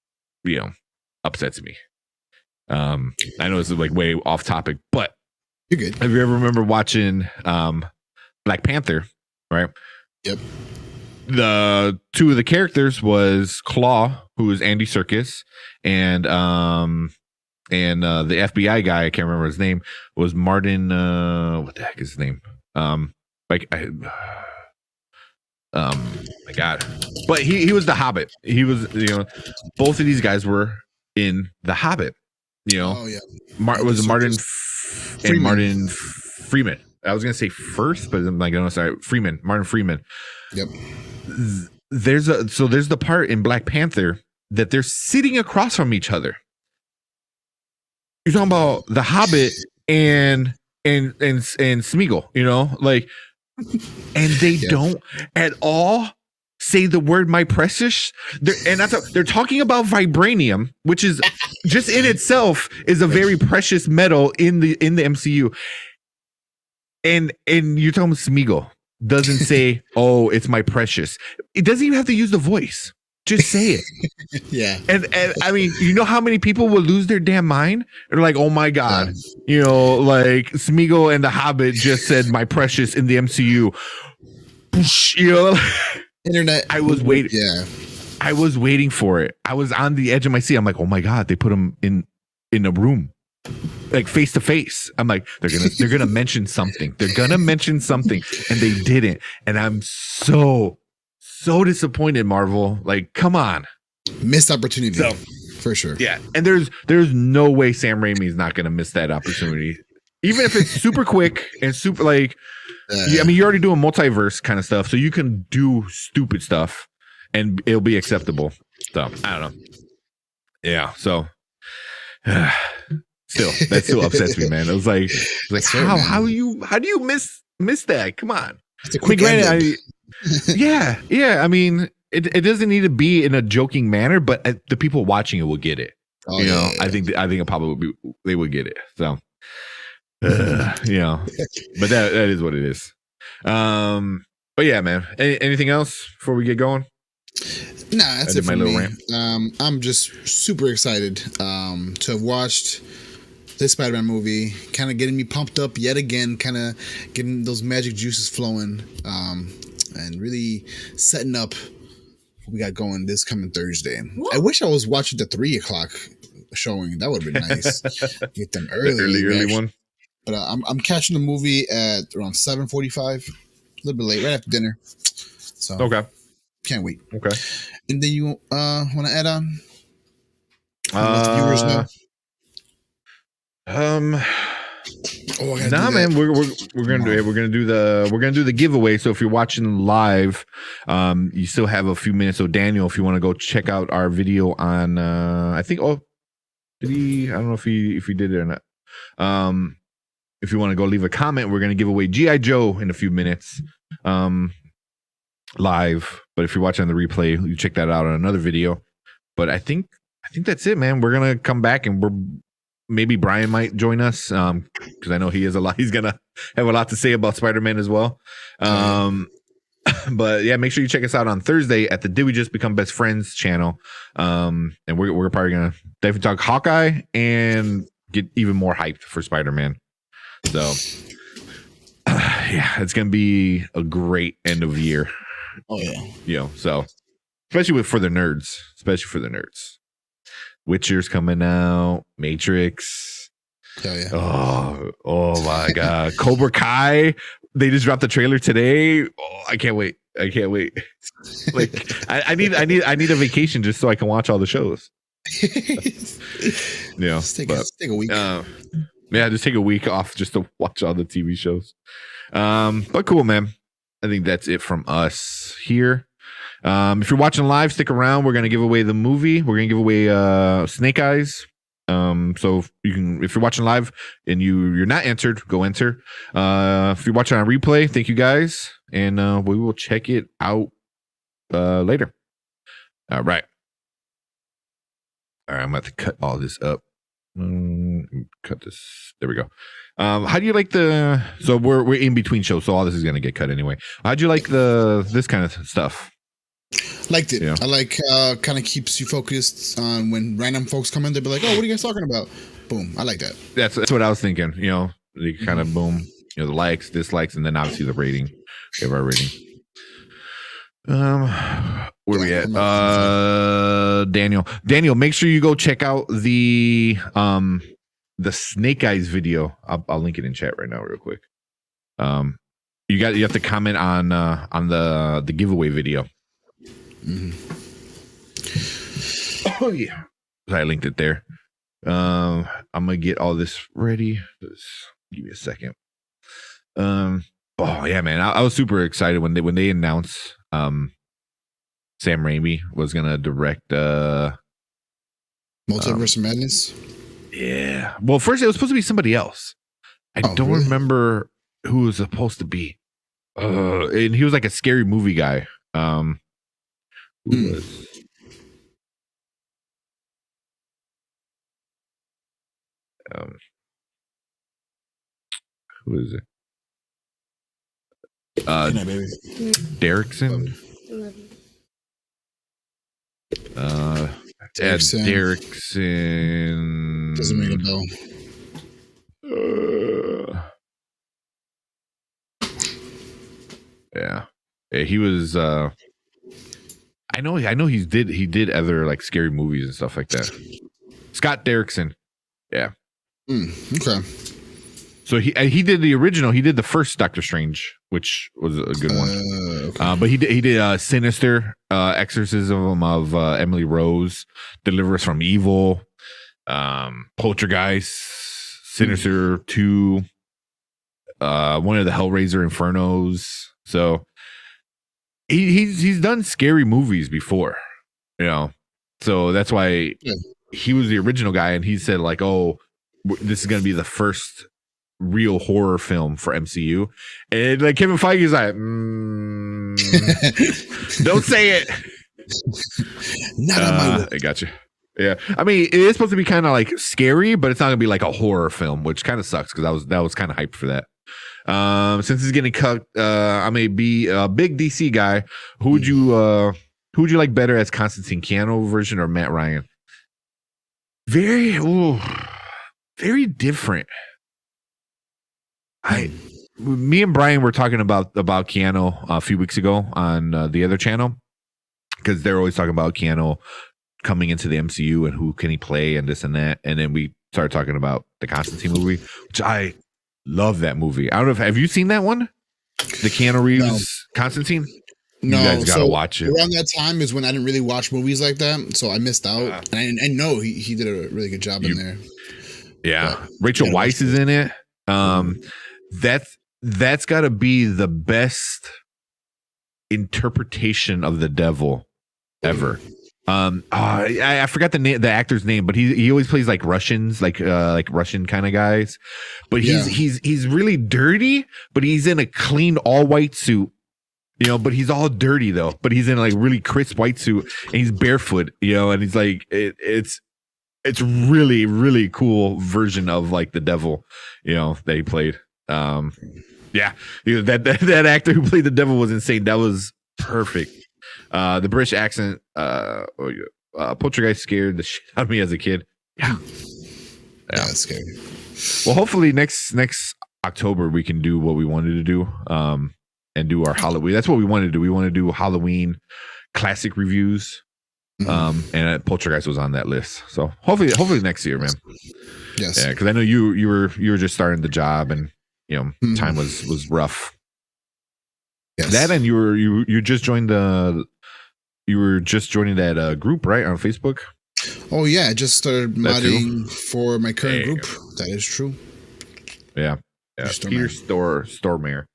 upsets me. I know this is like way off topic, but you're good. Have you ever remember watching Black Panther? Right. Yep. The 2 of the characters was Claw, who is Andy Serkis, and the FBI guy, I can't remember his name, was Martin. What the heck is his name? My God! But he was the Hobbit. He was, both of these guys were in the Hobbit. Oh yeah. Was Martin and Martin Freeman. I was gonna say first, but I'm like, no, sorry, Freeman, Martin Freeman. Yep. There's the part in Black Panther that they're sitting across from each other. You're talking about the Hobbit and Smeagol, like, and they don't at all say the word "my precious." They're talking about vibranium, which is just in itself is a very precious metal in the MCU. And you're talking about Smeagol doesn't say, "Oh, it's my precious." It doesn't even have to use the voice. Just say it. Yeah. And I mean, how many people will lose their damn mind? They're like, oh my God, like Smeagol and the Hobbit just said "my precious" in the MCU. Internet. I was waiting. Yeah. I was waiting for it. I was on the edge of my seat. I'm like, oh my God, they put him in a room, like face to face. I'm like, they're gonna mention something. They're gonna mention something, and they didn't. And I'm so disappointed, Marvel. Like, come on, missed opportunity. For sure. Yeah, and there's no way Sam Raimi is not gonna miss that opportunity, even if it's super quick and super like. I mean, you're already doing multiverse kind of stuff, so you can do stupid stuff, and it'll be acceptable. So I don't know. Yeah. So that still upsets me, man. It was like how do you miss that? Come on. I mean, granted, yeah. I mean, it doesn't need to be in a joking manner, but the people watching it will get it. I think it probably they would get it. So. But that is what it is. But yeah, man. Anything else before we get going? Nah, that's it for me. Rant. I'm just super excited to have watched this Spider-Man movie, kind of getting me pumped up yet again, kind of getting those magic juices flowing, and really setting up what we got going this coming Thursday. What? I wish I was watching the 3:00 showing. That would have been nice. Get them early one. But I'm catching the movie at around 7:45, a little bit late, right after dinner. So okay, can't wait. Okay, and then you want to add on? Let the viewers know. Man, we're gonna do it. We're gonna do the giveaway. So if you're watching live, you still have a few minutes. So Daniel, if you want to go check out our video on, I think. Oh, did he? I don't know if he did it or not. If you want to go leave a comment, we're going to give away G.I. Joe in a few minutes live. But if you're watching the replay, you check that out on another video. But I think that's it, man. We're going to come back and maybe Brian might join us because I know he has a lot. He's going to have a lot to say about Spider-Man as well. But yeah, make sure you check us out on Thursday at the Did We Just Become Best Friends channel. And we're probably gonna definitely talk Hawkeye and get even more hyped for Spider-Man. So yeah, it's gonna be a great end of year. Oh yeah. You know, so especially for the nerds. Witcher's coming out, Matrix. Hell yeah. Oh my god. Cobra Kai. They just dropped the trailer today. Oh, I can't wait. Like I need a vacation just so I can watch all the shows. Yeah. Take a week. Yeah, just take a week off just to watch all the TV shows. But cool, man. I think that's it from us here. If you're watching live, stick around. We're gonna give away the movie. We're gonna give away Snake Eyes. So you can, if you're watching live and you're not entered, go enter. If you're watching on replay, thank you guys, and we will check it out later. All right, I'm about to cut all this up. Cut this. There we go. How do you like the? So we're in between shows, so all this is gonna get cut anyway. How'd you like this kind of stuff? Liked it. Yeah. I like kind of keeps you focused on when random folks come in. They'll be like, "Oh, what are you guys talking about?" Boom. I like that. That's what I was thinking. You know, they kind of boom. You know, the likes, dislikes, and then obviously the rating. We have our rating. Where we at? Daniel, make sure you go check out the Snake Eyes video. I'll link it in chat right now, real quick. You have to comment on the giveaway video. Mm-hmm. Oh yeah, I linked it there. I'm gonna get all this ready. Just give me a second. Oh yeah, man, I was super excited when they announced Sam Raimi was gonna direct Multiverse of Madness. Yeah. Well, first it was supposed to be somebody else. I don't remember who it was supposed to be. And he was like a scary movie guy. Who was? Who is it? Derrickson. Derrickson doesn't ring a bell. Yeah, he was. I know he did other like scary movies and stuff like that. Scott Derrickson. Yeah. Okay. So he did the original. He did the first Doctor Strange, which was a good one. Okay. But he did Sinister, Exorcism of Emily Rose, Deliver Us from Evil, Poltergeist, Sinister 2, one of the Hellraiser Infernos. So he's done scary movies before, you know. So that's why he was the original guy, and he said like, "Oh, this is gonna be the first real horror film for MCU." And like Kevin Feige's like, don't say it. Not on my way. I got you. Yeah, I mean, it is supposed to be kind of like scary, but it's not gonna be like a horror film, which kind of sucks because that was kind of hyped for that. Since he's getting cut, I may be a big DC guy. Who would you like better as Constantine, Keanu version or Matt Ryan? Very different. Me and Brian were talking about Keanu a few weeks ago on the other channel, because they're always talking about Keanu coming into the MCU and who can he play and this and that, and then we started talking about the Constantine movie, which I love that movie. I don't know if have you seen that one, the Keanu Reeves Constantine? No, you guys gotta watch it. Around that time is when I didn't really watch movies like that, so I missed out. And I know he did a really good job in there. Yeah, but Rachel Weisz is in it. That's got to be the best interpretation of the devil ever. I forgot the actor's name, but he always plays like Russians, like Russian kind of guys. But he's really dirty, but he's in a clean all white suit, you know. But he's all dirty though. But he's in like really crisp white suit, and he's barefoot, you know. And he's like it's really really cool version of like the devil, you know, that he played. Yeah, that actor who played the devil was insane. That was perfect. The British accent, Poltergeist scared the shit out of me as a kid. Yeah, that's scary. Well, hopefully next October we can do what we wanted to do, and do our Halloween. That's what we wanted to do. We want to do Halloween classic reviews. And Poltergeist was on that list. So hopefully next year, man. Yes. Yeah, because I know you were just starting the job, and time was rough. Yes. That, and you just joined joining that group, right, on Facebook. Oh yeah, I just started modding for my current group. That is true. Yeah. Peter Stormare.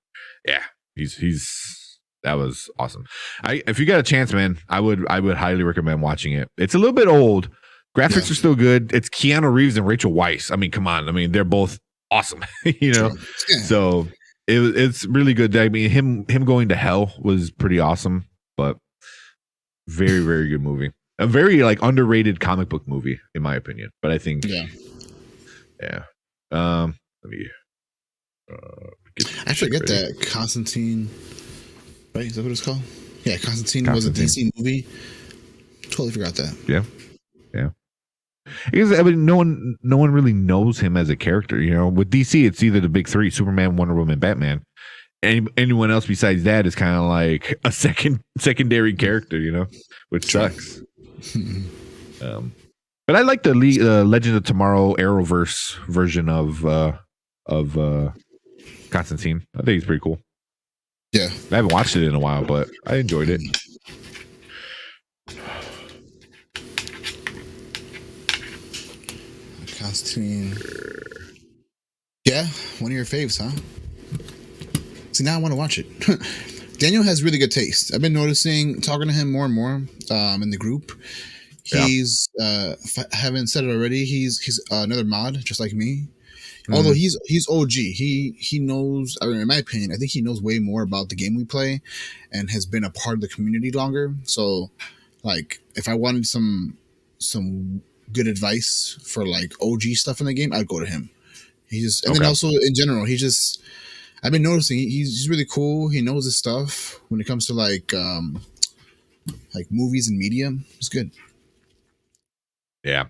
Yeah, he's that was awesome. If you got a chance, man, I would highly recommend watching it. It's a little bit old. Graphics are still good. It's Keanu Reeves and Rachel Weisz. I mean, come on. I mean, they're both awesome. Yeah. So it's really good. I mean, him going to hell was pretty awesome, but very, very good movie. A very underrated comic book movie, in my opinion. But I think, yeah. Let me actually get that Constantine. Right? Is that what it's called? Yeah, Constantine was a DC movie. Totally forgot that. Yeah. Because I mean, no one really knows him as a character. With DC, it's either the big three: Superman, Wonder Woman, Batman. Anyone else besides that is kind of like a secondary character, which sucks. But I like the Legend of Tomorrow Arrowverse version of Constantine. I think it's pretty cool. Yeah, I haven't watched it in a while, but I enjoyed it. Constantine. Yeah, one of your faves, huh? See, now I want to watch it. Daniel has really good taste. I've been noticing, talking to him more and more in the group. He's haven't said it already. He's another mod, just like me. Although he's OG, he knows. I mean, in my opinion, I think he knows way more about the game we play, and has been a part of the community longer. So, if I wanted some good advice for OG stuff in the game, I'd go to him. Then also in general, I've been noticing he's really cool. He knows his stuff when it comes to movies and media. It's good. Yeah.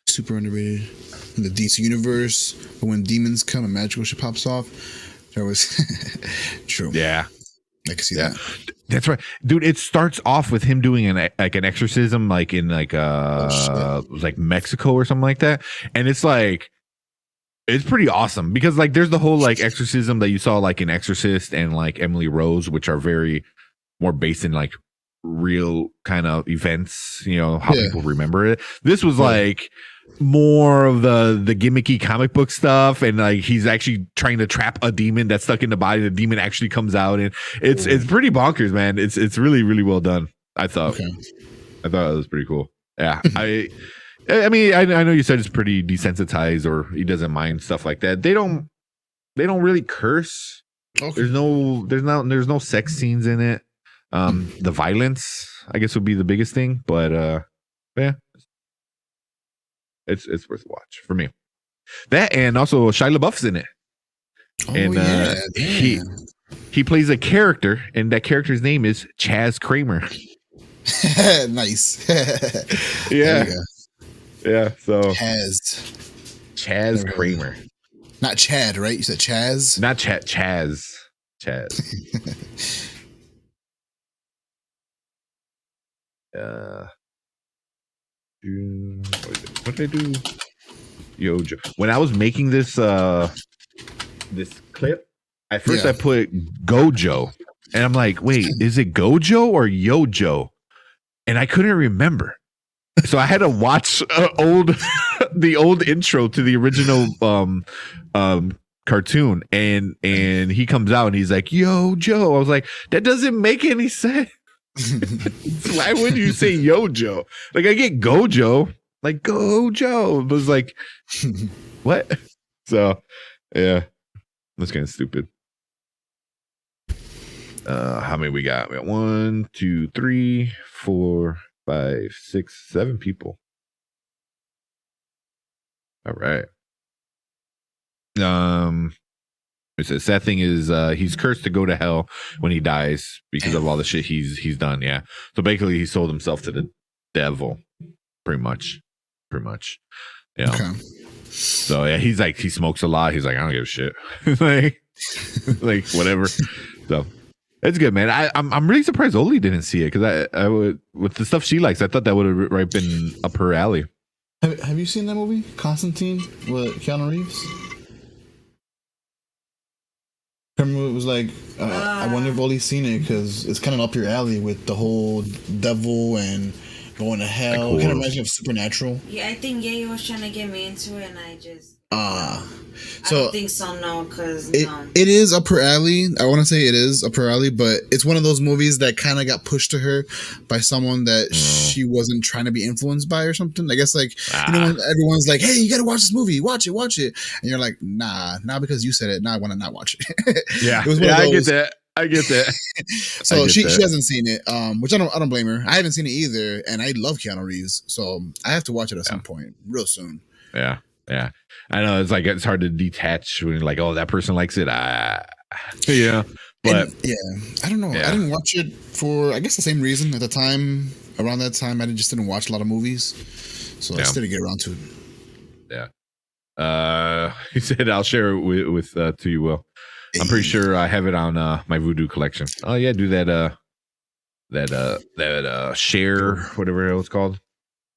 Super underrated in the DC universe. But when demons come and magical shit pops off, that was true. Yeah, I can see that. That's right, dude. It starts off with him doing an exorcism, in Mexico or something like that, and it's pretty awesome because there's the whole exorcism that you saw in Exorcist and Emily Rose, which are very more based in real kind of events, how people remember it. This was more of the gimmicky comic book stuff, and he's actually trying to trap a demon that's stuck in the body. The demon actually comes out, and it's pretty bonkers, man. It's really, really well done. I thought it was pretty cool. Yeah. I mean, I know you said it's pretty desensitized, or he doesn't mind stuff like that. They don't really curse. There's no sex scenes in it. The violence, I guess, would be the biggest thing, but yeah, it's worth a watch for me. That, and also Shia LaBeouf's in it, and he plays a character, and that character's name is Chaz Kramer. Nice. Yeah. So Chaz Kramer, not Chad, right? You said Chaz, not Chaz. What did I do? Yojo. When I was making this clip, at first I put Gojo, and I'm like, wait, is it Gojo or Yojo? And I couldn't remember, so I had to watch the old intro to the original cartoon, and he comes out and he's like, Yojo. I was like, that doesn't make any sense. Why would you say Yojo? I get Gojo, Gojo. It was what? So yeah, that's kind of stupid. How many we got? We got 1, 2, 3, 4, 5, 6, 7 people. All right. The sad thing is he's cursed to go to hell when he dies because of all the shit he's done. Yeah. So basically, he sold himself to the devil, pretty much. Yeah. Okay. So yeah, he's like, he smokes a lot. He's like, I don't give a shit. like whatever. So it's good, man. I'm really surprised Oli didn't see it, because I would, with the stuff she likes, I thought that would have been up her alley. Have you seen that movie, Constantine, with Keanu Reeves? Remember, it was like, I wonder if Oli's seen it, because it's kind of up your alley with the whole devil and going to hell. Kind of reminds me of Supernatural. Yeah, I think Ye was trying to get me into it, and I just... So I don't think so, no, because it is up her alley. I want to say it is up her alley, but it's one of those movies that kind of got pushed to her by someone that she wasn't trying to be influenced by or something. I guess, like, you know, when everyone's like, hey, you got to watch this movie, watch it. And you're like, nah, not because you said it. Now I want to not watch it. Yeah. It was I get that. So she hasn't seen it, which I don't blame her. I haven't seen it either, and I love Keanu Reeves, so I have to watch it at some point real soon. Yeah. I know, it's like, it's hard to detach when you're like, oh, that person likes it. Yeah. But I don't know. Yeah. I didn't watch it for, I guess, the same reason. At the time, around that time, I just didn't watch a lot of movies, so I still didn't get around to it. Yeah. He said, I'll share it with to you, Will. I'm pretty sure I have it on my Voodoo collection. Oh yeah, do that share, whatever it was called.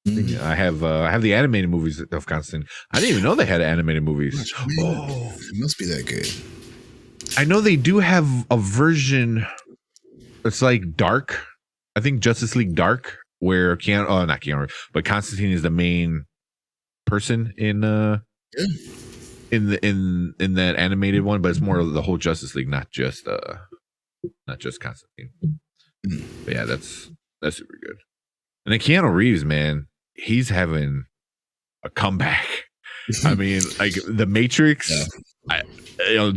I have the animated movies of Constantine. I didn't even know they had animated movies. It must be that good. I know they do have a version. It's like Dark. I think Justice League Dark, where not Keanu, but Constantine is the main person in that animated one, but it's more of the whole Justice League, not just Constantine. But yeah, that's super good. And then Keanu Reeves, man, he's having a comeback. I mean, like The Matrix.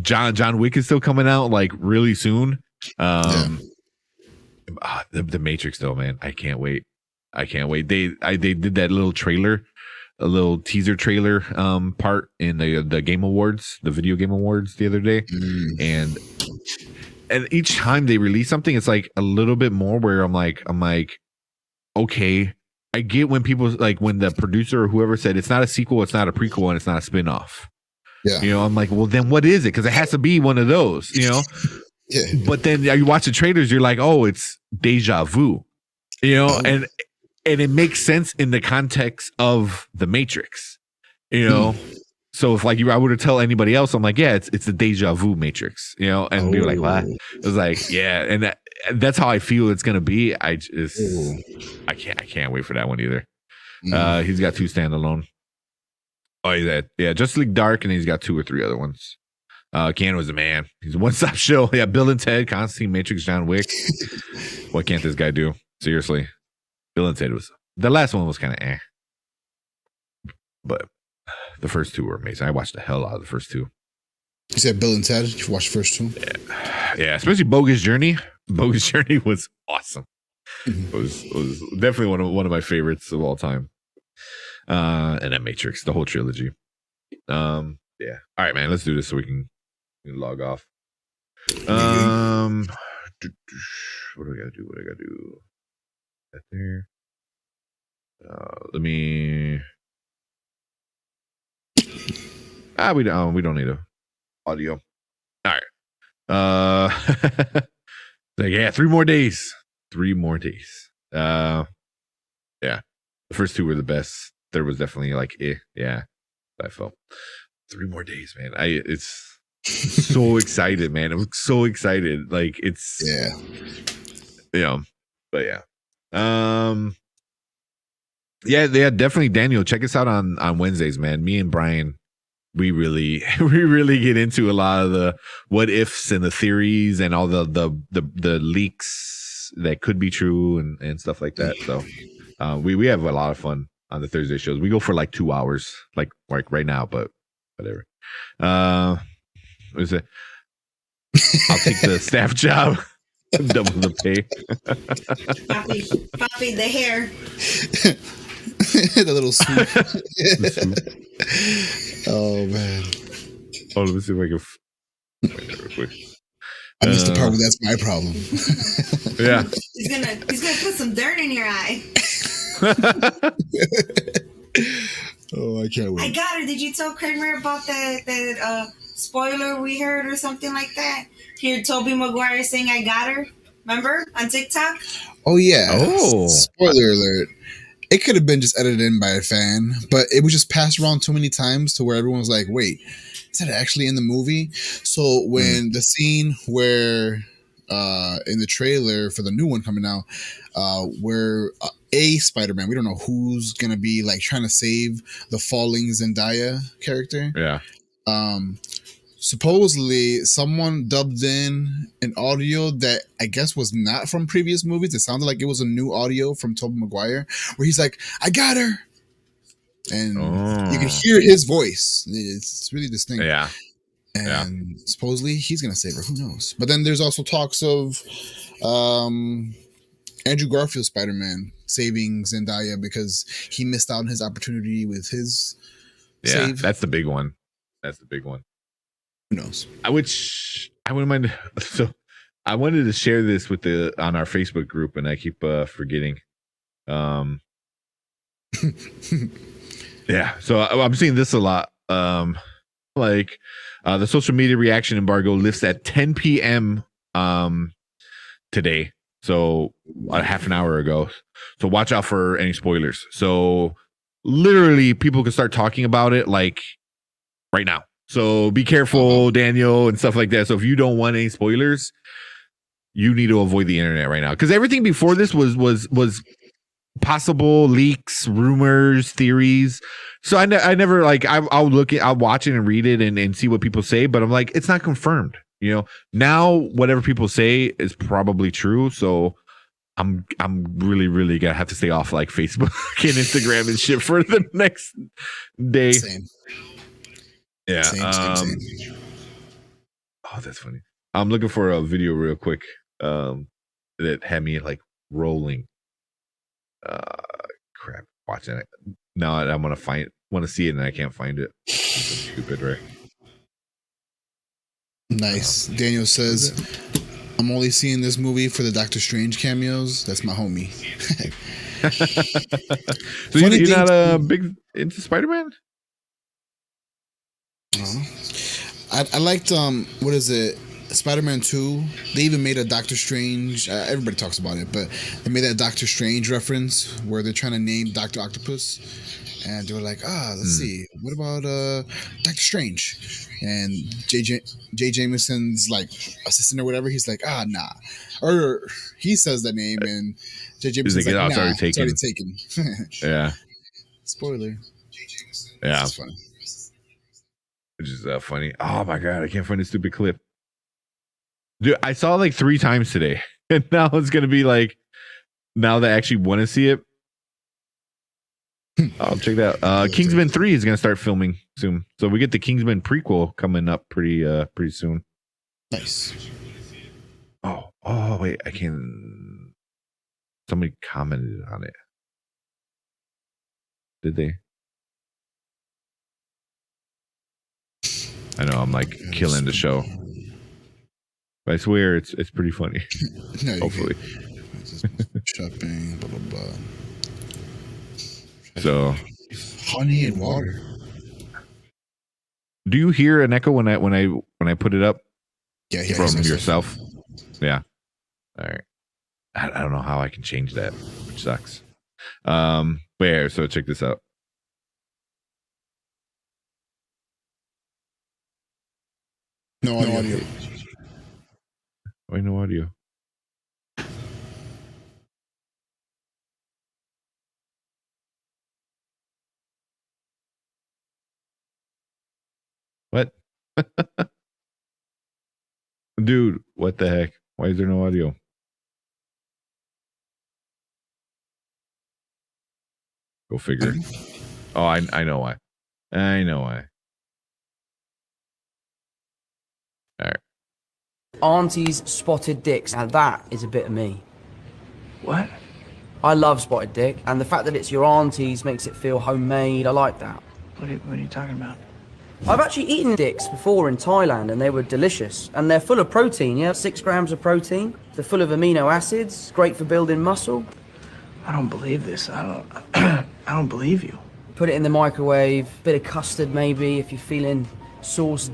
John Wick is still coming out like really soon. The Matrix, though, man, I can't wait. They did that little trailer, a little teaser trailer part in the Game Awards, the Video Game Awards the other day, and each time they release something, it's like a little bit more where I'm like, okay, I get when people, like, when the producer or whoever said it's not a sequel, it's not a prequel, and it's not a spin-off. Yeah. You know, I'm like, well, then what is it? Because it has to be one of those, you know? Yeah. But then you watch the trailers, you're like, oh, it's deja vu, you know? And it makes sense in the context of The Matrix, you know? So if, like, I were to tell anybody else, I'm like, yeah, it's the deja vu Matrix, you know? And be like, what? It was like, yeah. And that's how I feel it's gonna be. I can't wait for that one either. He's got 2 standalone. Oh, yeah, Justice League Dark, and he's got 2 or 3 other ones. Keanu was the man. He's a one-stop show. Yeah, Bill and Ted, Constantine, Matrix, John Wick. What can't this guy do? Seriously, Bill and Ted was, the last one was kind of but the first 2 were amazing. I watched the hell out of the first 2. You said Bill and Ted. You watched the first 2? Yeah, especially Bogus Journey. Bogus Journey was awesome. It was definitely one of my favorites of all time. And then Matrix, the whole trilogy. Yeah. All right, man. Let's do this so we can log off. What do I gotta do? That there. Let me. We don't need a audio. All right. Like, yeah, 3 more days. 3 more days. Yeah. The first 2 were the best. Third was definitely like, yeah. I felt 3 more days, man. It's so excited, man. I'm so excited. Like, it's but yeah. Yeah, definitely, Daniel. Check us out on Wednesdays, man. Me and Brian, we really get into a lot of the what ifs and the theories and all the leaks that could be true and stuff like that. So we have a lot of fun on the Thursday shows. We go for like 2 hours, like right now, but whatever. What is it? I'll take the staff job. Double the pay. Poppy the hair. The little swoop. Oh man. Oh, let me see if I can I missed the part where that's my problem. Yeah. He's gonna put some dirt in your eye. Oh, I can't wait. I got her. Did you tell Kramer about that spoiler we heard or something like that? Hear Tobey Maguire saying I got her. Remember on TikTok? Oh yeah. Oh. Spoiler alert. It could have been just edited in by a fan, but it was just passed around too many times to where everyone was like, wait, is that actually in the movie? So when the scene where in the trailer for the new one coming out, where a Spider-Man, we don't know who's gonna be like trying to save the falling Zendaya character. Yeah. Supposedly someone dubbed in an audio that I guess was not from previous movies. It sounded like it was a new audio from Tobey Maguire where he's like, I got her. And you can hear his voice. It's really distinct. Yeah. And supposedly he's going to save her. Who knows? But then there's also talks of Andrew Garfield Spider-Man saving Zendaya because he missed out on his opportunity with his save. That's the big one. Who knows? I wouldn't mind. So I wanted to share this with on our Facebook group, and I keep forgetting. Yeah. So I'm seeing this a lot. The social media reaction embargo lifts at 10 p.m. Today. So a half an hour ago. So watch out for any spoilers. So literally, people can start talking about it like right now. So be careful, Daniel, and stuff like that. So if you don't want any spoilers, you need to avoid the internet right now, because everything before this was possible leaks, rumors, theories. So I never like I'll watch it and read it and see what people say, but I'm like, it's not confirmed. You know, now whatever people say is probably true. So I'm really gonna have to stay off like Facebook and Instagram and shit for the next day. Same. Yeah. Same. Oh, that's funny. I'm looking for a video real quick that had me like rolling. Crap. Watching it. No, I'm gonna want to see it and I can't find it. Stupid, right? Nice. Daniel says, I'm only seeing this movie for the Doctor Strange cameos. That's my homie. So you're not big into Spider-Man? I liked what is it, Spider-Man 2. They even made a Doctor Strange, everybody talks about it, but they made that Doctor Strange reference where they're trying to name Dr. Octopus, and they were like, let's see, what about Doctor Strange? And J. Jameson's like assistant or whatever, he's like, nah, or he says the name and J. Jameson's like, nah, it's already taken. Yeah. Spoiler. Yeah. It's funny. Which is funny. Oh my god, I can't find a stupid clip. Dude, I saw it like 3 times today. And now it's gonna be like, now that I actually want to see it. I'll check that out. Kingsman 3 is gonna start filming soon. So we get the Kingsman prequel coming up pretty soon. Nice. Oh wait, I can. Somebody commented on it. Did they? I know I'm like killing the show. But I swear it's pretty funny. No, hopefully. Shopping, blah blah blah. So honey and water. Do you hear an echo when I put it up? Yeah, from yourself. Yeah. All right. I don't know how I can change that, which sucks. Where? So check this out. No audio. Why no audio? What? Dude, what the heck? Why is there no audio? Go figure. Oh, I know why. I know why. All right. Auntie's spotted dicks. Now that is a bit of me. What? I love spotted dick, and the fact that it's your auntie's makes it feel homemade. I like that. What are you talking about? I've actually eaten dicks before in Thailand and they were delicious. And they're full of protein, yeah? 6 grams of protein. They're full of amino acids, great for building muscle. I don't believe this. I don't believe you. Put it in the microwave, bit of custard maybe if you're feeling sauce.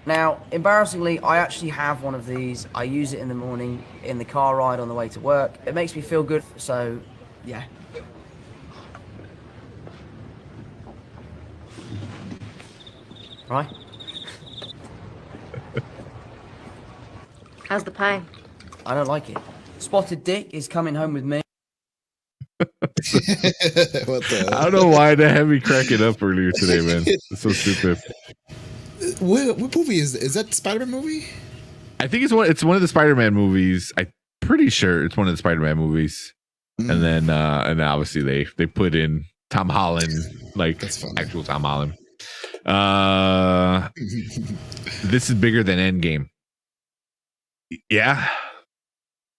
Now, embarrassingly, I actually have one of these. I use it in the morning in the car ride on the way to work. It makes me feel good, so yeah. Right? How's the pie? I don't like it. Spotted Dick is coming home with me. What the? I don't know why that had me cracking up earlier today, man. It's so stupid. What movie is that? Spider-Man movie? I think it's one of the Spider-Man movies. I'm pretty sure it's one of the Spider-Man movies. And then obviously they put in Tom Holland, like actual Tom Holland. This is bigger than Endgame. Yeah.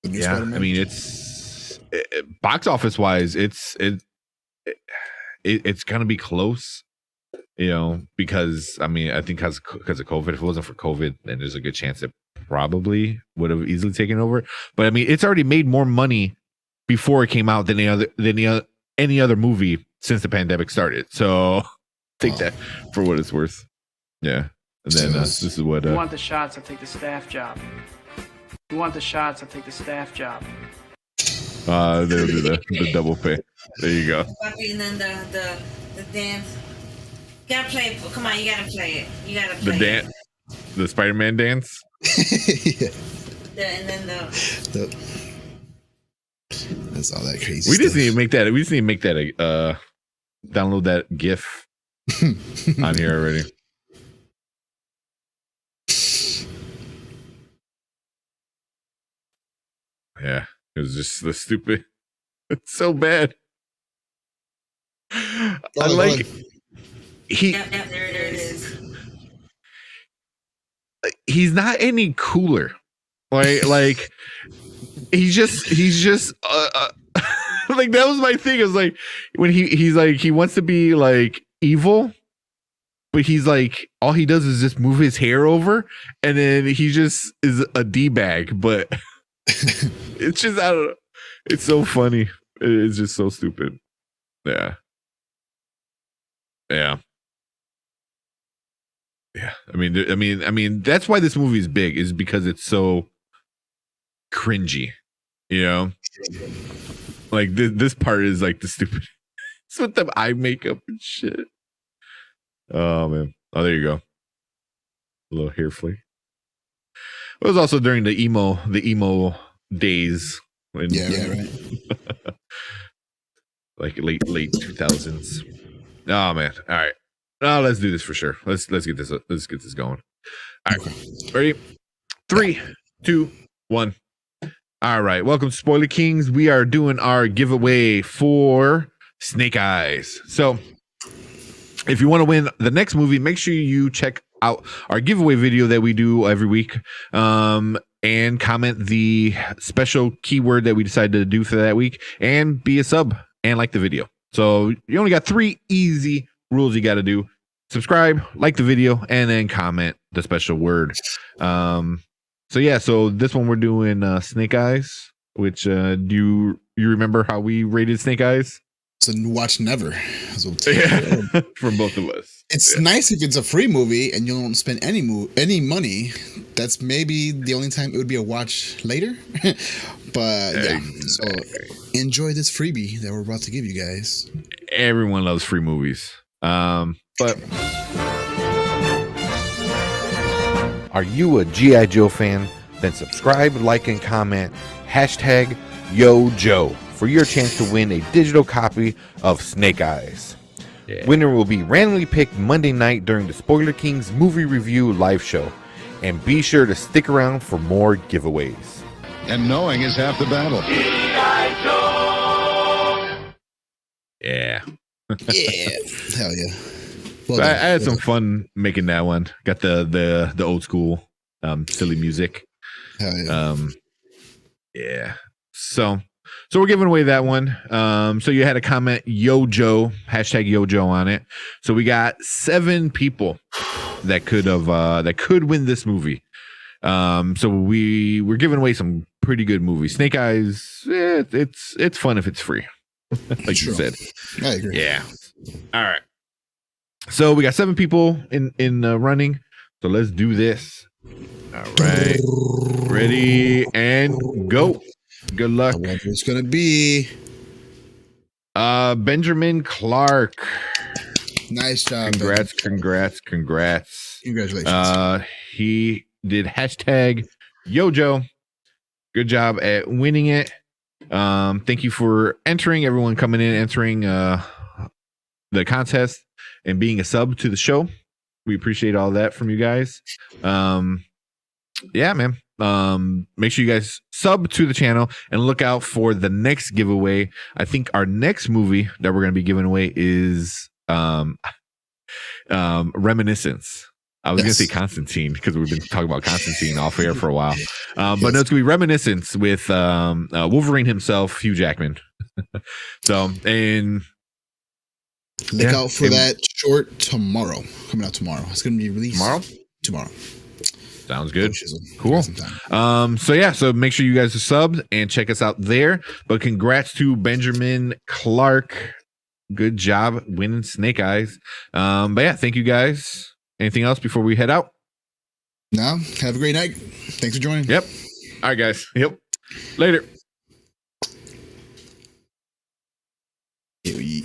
Yeah. I mean, it's box office wise, it's gonna be close, you know, because I mean, I think because of COVID. If it wasn't for COVID, then there's a good chance it probably would have easily taken over. But I mean, it's already made more money before it came out than any other movie since the pandemic started. So take that for what it's worth. Yeah. And then this is what You want the shots, I'll take the staff job. You want the shots, I'll take the staff job. they'll do the double pay. There you go. And then the dance. Gotta play it. Come on, you gotta play it. You gotta play the dance, the Spider-Man dance. Yeah. And then That's all that crazy. We stuff. just need to make that. We just need to make that a download that GIF on here already. Yeah, it was just the stupid. It's so bad. I like Yep, there it is. He's not any cooler. Like he's just like that was my thing. It was like when he's like he wants to be like evil, but he's like all he does is just move his hair over, and then he just is a D-bag. But it's just I don't know. It's so funny. It's just so stupid. Yeah. Yeah. Yeah. I mean, that's why this movie is big, is because it's so cringy, you know? Like this part is like the stupid. It's with the eye makeup and shit. Oh man. Oh, there you go. A little hair flick. It was also during the emo days. When, right. Like late 2000s. Oh man. All right. Oh, let's do this for sure. Let's get this going. All right. Ready? 3, 2, 1. All right. Welcome to Spoiler Kings. We are doing our giveaway for Snake Eyes. So if you want to win the next movie, make sure you check out our giveaway video that we do every week. And comment the special keyword that we decided to do for that week, and be a sub and like the video. So you only got 3 easy rules you got to do: subscribe, like the video, and then comment the special word. So yeah, so this one we're doing Snake Eyes, which do you remember how we rated Snake Eyes? So watch never. Yeah. From both of us. It's nice if it's a free movie and you don't spend any money. That's maybe the only time it would be a watch later. But yeah, so enjoy this freebie that we're about to give you guys. Everyone loves free movies. But are you a G.I. Joe fan? Then subscribe, like, and comment #YoJoe for your chance to win a digital copy of Snake Eyes. Yeah. Winner will be randomly picked Monday night during the Spoiler Kings movie review live show. And be sure to stick around for more giveaways. And knowing is half the battle. Yeah. Yeah. Hell yeah. Well, I had some fun making that one. Got the old school silly music. Hell yeah. Yeah. So So we're giving away that one. So you had a comment Yojo, #Yojo on it. So we got 7 people that could win this movie. So we're giving away some pretty good movies. Snake Eyes, it's fun if it's free. Like you said. I agree. Yeah. All right. So we got 7 people in running. So let's do this. All right. Ready and go. Good luck. What it's gonna be. Benjamin Clark. Nice job. Congrats. Congratulations. He did #Yojo. Good job at winning it. Thank you for entering, everyone coming in, entering the contest and being a sub to the show. We appreciate all that from you guys. Yeah, man. Make sure you guys sub to the channel and look out for the next giveaway. I think our next movie that we're going to be giving away is Reminiscence. I was going to say Constantine because we've been talking about Constantine off air for a while. But no, it's going to be Reminiscence with Wolverine himself, Hugh Jackman. And look out for that short tomorrow. Coming out tomorrow. It's going to be released tomorrow. Sounds good. Cool. So make sure you guys are subbed and check us out there. But congrats to Benjamin Clark. Good job winning Snake Eyes. But yeah, thank you guys. Anything else before we head out? No. Have a great night. Thanks for joining. Yep. All right, guys. Yep. Later. Here we